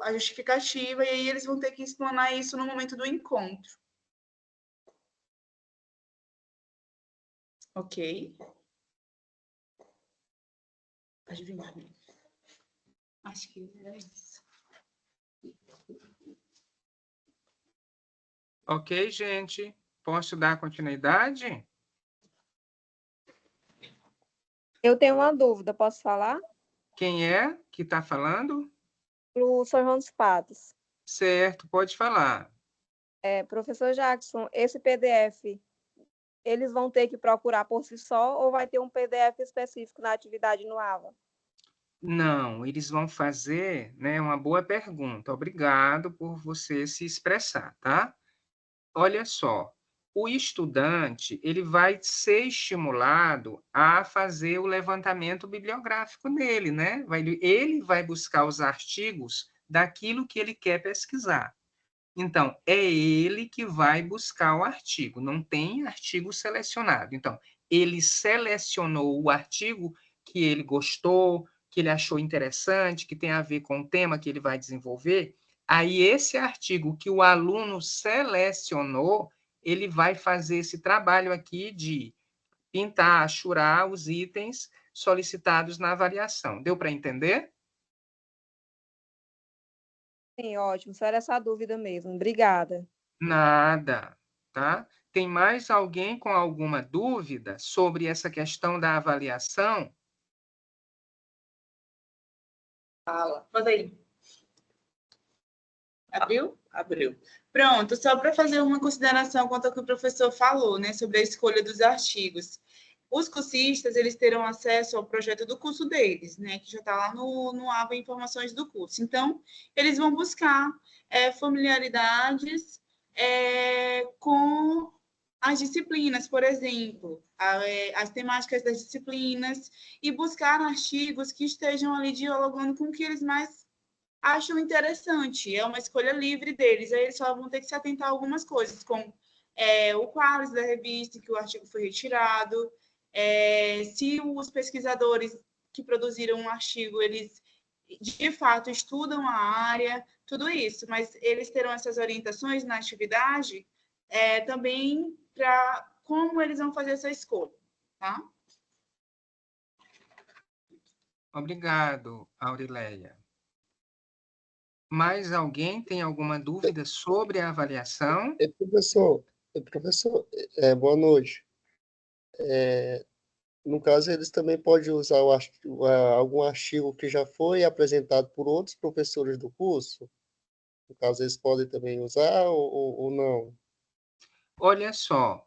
a justificativa, e aí eles vão ter que explanar isso no momento do encontro. Ok? Pode vir, Marlene. Acho que é isso. Ok, gente. Posso dar continuidade? Eu tenho uma dúvida, posso falar? Quem é que está falando? O São João dos Patos. Certo, pode falar. Professor Jackson, esse PDF, eles vão ter que procurar por si só ou vai ter um PDF específico na atividade no AVA? Não, eles vão fazer, né, uma boa pergunta. Obrigado por você se expressar, tá? Olha só, o estudante, ele vai ser estimulado a fazer o levantamento bibliográfico nele, né? Ele vai buscar os artigos daquilo que ele quer pesquisar. Então, é ele que vai buscar o artigo, não tem artigo selecionado. Então, ele selecionou o artigo que ele gostou, que ele achou interessante, que tem a ver com o tema que ele vai desenvolver. Aí, esse artigo que o aluno selecionou, ele vai fazer esse trabalho aqui de pintar, achurar os itens solicitados na avaliação. Deu para entender? Sim, ótimo. Só era essa dúvida mesmo. Obrigada. Nada, tá? Tem mais alguém com alguma dúvida sobre essa questão da avaliação? Fala. Pode aí. Abriu? Abriu. Pronto, só para fazer uma consideração quanto ao que o professor falou, né, sobre a escolha dos artigos. Os cursistas, eles terão acesso ao projeto do curso deles, né, que já está lá no AVA Informações do curso. Então, eles vão buscar familiaridades com as disciplinas, por exemplo, as temáticas das disciplinas, e buscar artigos que estejam ali dialogando com o que eles mais acham interessante. É uma escolha livre deles. Aí eles só vão ter que se atentar a algumas coisas, como o qualis da revista, que o artigo foi retirado, se os pesquisadores que produziram um artigo, eles de fato estudam a área, tudo isso, mas eles terão essas orientações na atividade também para como eles vão fazer essa escolha, tá? Obrigado, Aurileia. Mais alguém tem alguma dúvida sobre a avaliação? Professor, boa noite. No caso, eles também podem usar algum artigo que já foi apresentado por outros professores do curso? No caso, eles podem também usar ou não? Olha só,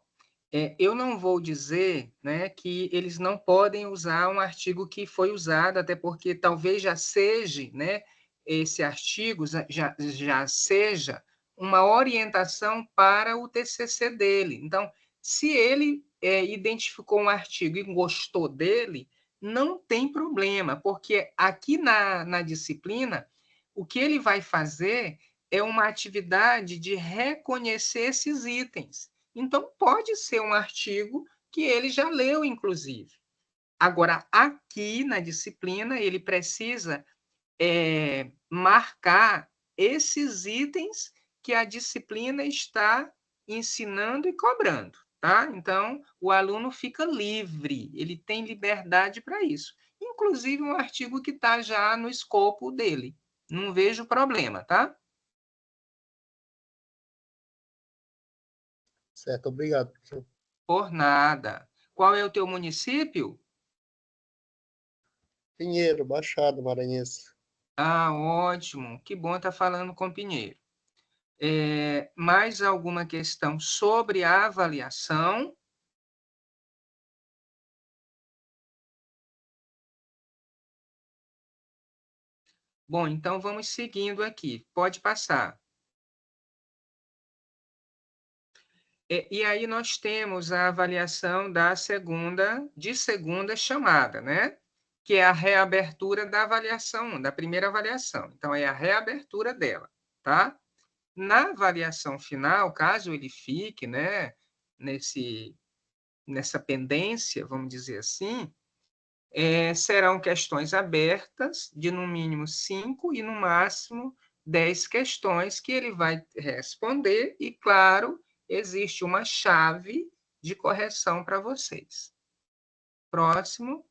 eu não vou dizer, né, que eles não podem usar um artigo que foi usado, até porque talvez já seja, né, esse artigo já seja uma orientação para o TCC dele. Então, se ele identificou um artigo e gostou dele, não tem problema, porque aqui na disciplina, o que ele vai fazer é uma atividade de reconhecer esses itens. Então, pode ser um artigo que ele já leu, inclusive. Agora, aqui na disciplina, ele precisa marcar esses itens que a disciplina está ensinando e cobrando, tá? Então, o aluno fica livre, ele tem liberdade para isso. Inclusive, um artigo que está já no escopo dele. Não vejo problema, tá? Certo, obrigado, professor. Por nada. Qual é o teu município? Pinheiro, Baixada Maranhense. Ah, ótimo. Que bom estar falando com Pinheiro. Mais alguma questão sobre a avaliação? Bom, então vamos seguindo aqui. Pode passar. E aí nós temos a avaliação de segunda chamada, né? Que é a reabertura da avaliação, da primeira avaliação. Então, é a reabertura dela, tá? Na avaliação final, caso ele fique, né, nessa pendência, vamos dizer assim, serão questões abertas, de no mínimo 5 e no máximo 10 questões que ele vai responder, e, claro, existe uma chave de correção para vocês. Próximo.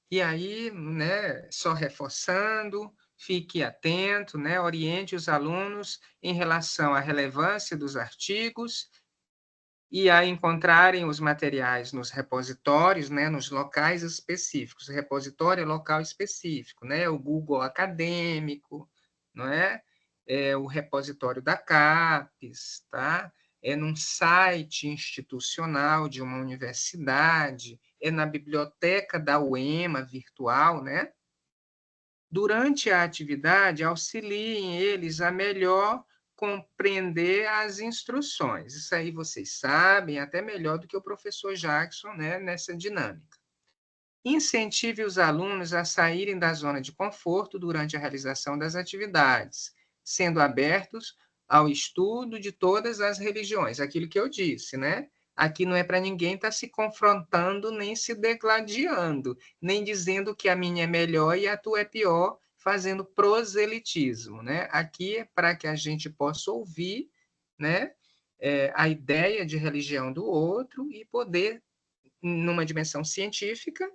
E aí, né, só reforçando, fique atento, né, oriente os alunos em relação à relevância dos artigos e a encontrarem os materiais nos repositórios, né, nos locais específicos. Repositório é local específico, né, o Google Acadêmico, não é? O repositório da CAPES, tá? Num site institucional de uma universidade, na biblioteca da UEMA virtual, né? Durante a atividade, auxiliem eles a melhor compreender as instruções. Isso aí vocês sabem até melhor do que o professor Jackson, né, nessa dinâmica. Incentive os alunos a saírem da zona de conforto durante a realização das atividades, sendo abertos ao estudo de todas as religiões. Aquilo que eu disse, né? Aqui não é para ninguém estar se confrontando, nem se degladiando, nem dizendo que a minha é melhor e a tua é pior, fazendo proselitismo, né? Aqui é para que a gente possa ouvir, né, a ideia de religião do outro e poder, numa dimensão científica,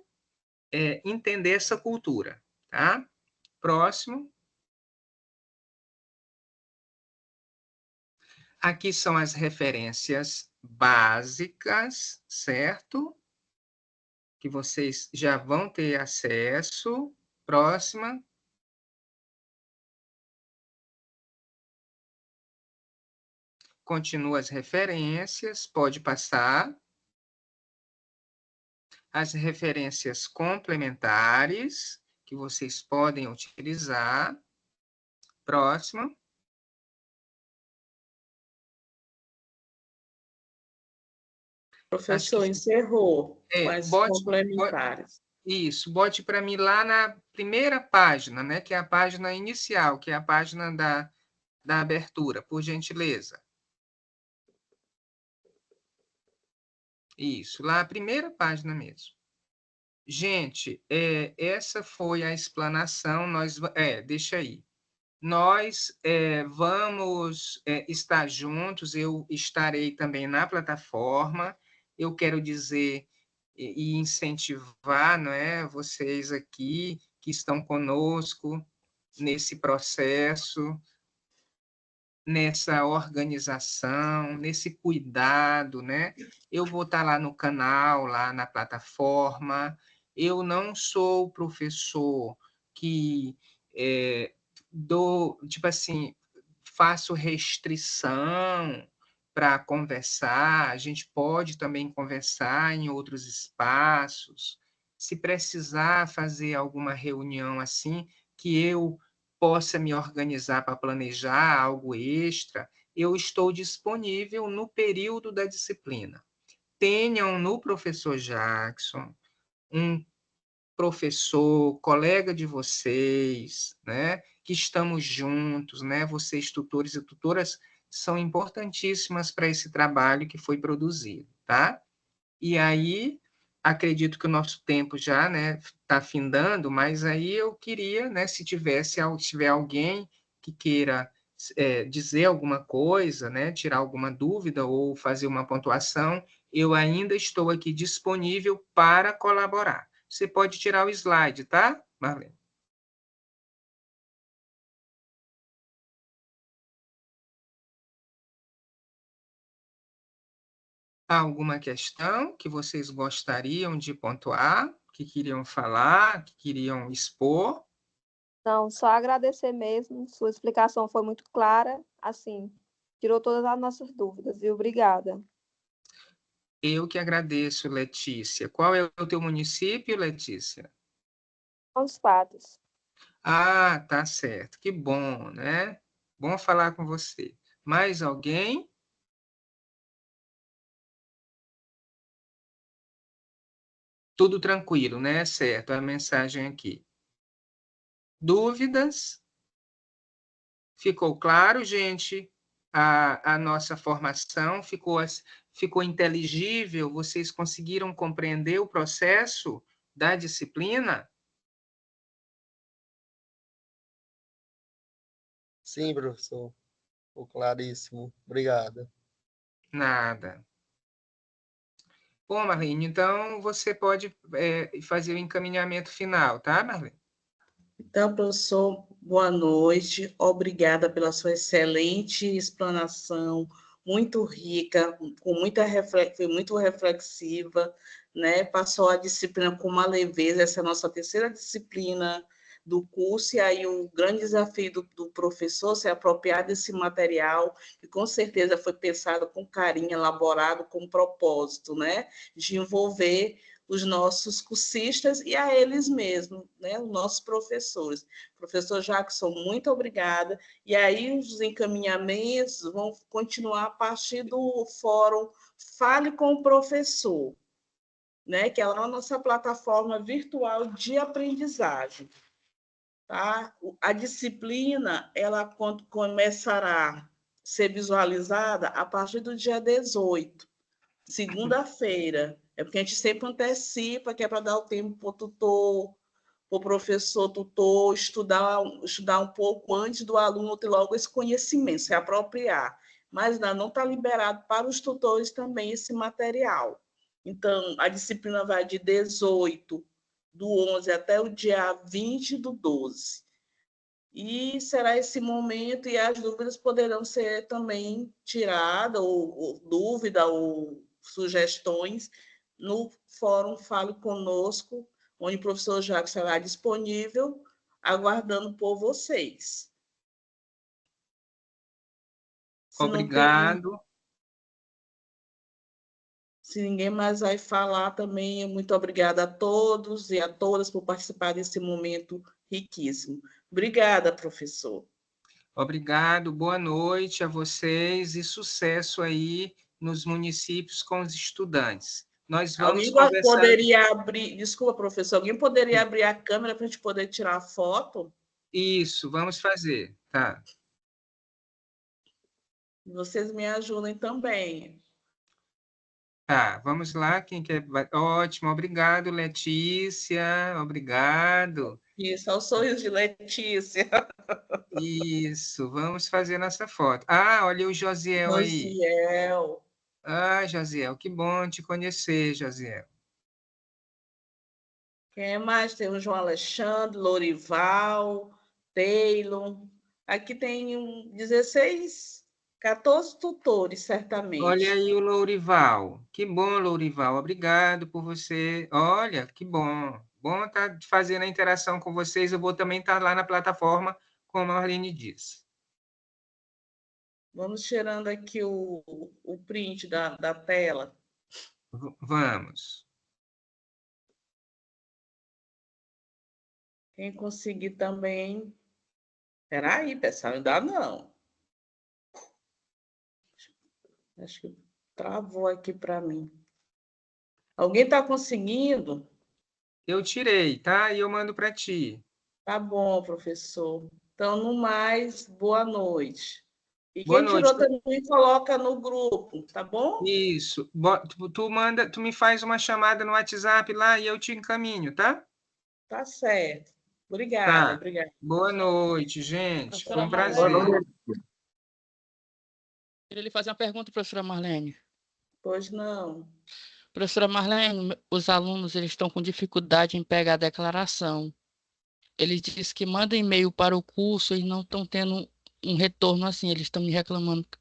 entender essa cultura, tá? Próximo. Aqui são as referências básicas, certo? Que vocês já vão ter acesso. Próxima. Continua as referências, pode passar. As referências complementares, que vocês podem utilizar. Próximo. Professor, encerrou com as complementares. Isso, bote para mim lá na primeira página, né, que é a página inicial, que é a página da abertura, por gentileza. Isso, lá a primeira página mesmo. Gente, essa foi a explanação, deixa aí. Nós vamos estar juntos, eu estarei também na plataforma, eu quero dizer e incentivar, não é, vocês aqui que estão conosco nesse processo, nessa organização, nesse cuidado, né? Eu vou estar lá no canal, lá na plataforma. Eu não sou professor que tipo assim, faço restrição para conversar. A gente pode também conversar em outros espaços. Se precisar fazer alguma reunião assim, que eu possa me organizar para planejar algo extra, eu estou disponível no período da disciplina. Tenham no professor Jackson um professor, colega de vocês, né, que estamos juntos, né, vocês tutores e tutoras são importantíssimas para esse trabalho que foi produzido, tá? E aí, acredito que o nosso tempo já, né, está findando, mas aí eu queria, né, se tiver alguém que queira dizer alguma coisa, né, tirar alguma dúvida ou fazer uma pontuação, eu ainda estou aqui disponível para colaborar. Você pode tirar o slide, tá, Marlene? Há alguma questão que vocês gostariam de pontuar, que queriam falar, que queriam expor? Não, só agradecer mesmo. Sua explicação foi muito clara, assim, tirou todas as nossas dúvidas, viu? Obrigada. Eu que agradeço, Letícia. Qual é o teu município, Letícia? Os fatos. Ah, tá certo. Que bom, né? Bom falar com você. Mais alguém? Tudo tranquilo, né? Certo, a mensagem aqui. Dúvidas? Ficou claro, gente? A nossa formação ficou inteligível? Vocês conseguiram compreender o processo da disciplina? Sim, professor. Ficou claríssimo. Obrigado. Nada. Bom, Marlene, então você pode fazer o encaminhamento final, tá, Marlene? Então, professor, boa noite. Obrigada pela sua excelente explanação, muito rica, foi muito reflexiva, né? Passou a disciplina com uma leveza, essa é a nossa terceira disciplina do curso, e aí o grande desafio do professor se apropriar desse material, que com certeza foi pensado com carinho, elaborado com propósito, né? De envolver os nossos cursistas e a eles mesmos, né, os nossos professores. Professor Jackson, muito obrigada. E aí os encaminhamentos vão continuar a partir do fórum Fale com o Professor, né, que é a nossa plataforma virtual de aprendizagem. Tá? A disciplina ela começará a ser visualizada a partir do dia 18, segunda-feira. É porque a gente sempre antecipa, que é para dar o tempo para o tutor, para o professor tutor estudar um pouco antes do aluno ter logo esse conhecimento, se apropriar. Mas não está liberado para os tutores também esse material. Então, a disciplina vai de 18 do 11 até o dia 20 do 12. E será esse momento, e as dúvidas poderão ser também tiradas, ou dúvida, ou sugestões, no Fórum Fale Conosco, onde o professor Jacques estará disponível, aguardando por vocês. Obrigado. Se ninguém mais vai falar também, muito obrigada a todos e a todas por participar desse momento riquíssimo. Obrigada, professor. Obrigado, boa noite a vocês e sucesso aí nos municípios com os estudantes. Nós vamos Alguém poderia abrir, desculpa, professor, alguém poderia abrir a câmera para a gente poder tirar a foto? Isso, vamos fazer, tá. Vocês me ajudem também. Tá, vamos lá, quem quer... Ótimo, obrigado, Letícia, obrigado. Isso, é o sorriso de Letícia. Isso, vamos fazer nossa foto. Ah, olha o Josiel aí. Josiel. Ah, Josiel, que bom te conhecer, Josiel. Quem mais? Tem o João Alexandre, Lorival, Taylor. Aqui tem 16, 14 tutores, certamente. Olha aí o Lourival. Que bom, Lourival. Obrigado por você. Olha, que bom. Bom estar fazendo a interação com vocês. Eu vou também estar lá na plataforma, como a Marlene disse. Vamos tirando aqui o print da tela. Vamos. Quem conseguir também... Espera aí, pessoal, ainda não. Acho que travou aqui para mim. Alguém está conseguindo? Eu tirei, tá? E eu mando para ti. Tá bom, professor. Então, no mais, boa noite. E Boa quem tirou noite. também coloca no grupo, tá bom? Isso. Tu me faz uma chamada no WhatsApp lá e eu te encaminho, tá? Tá certo. Obrigada, obrigada. Boa noite, gente. Foi um Professora prazer. Marlene. Queria lhe fazer uma pergunta, professora Marlene. Pois não. Professora Marlene, os alunos eles estão com dificuldade em pegar a declaração. Eles dizem que mandam e-mail para o curso e não estão tendo um retorno assim. Eles estão me reclamando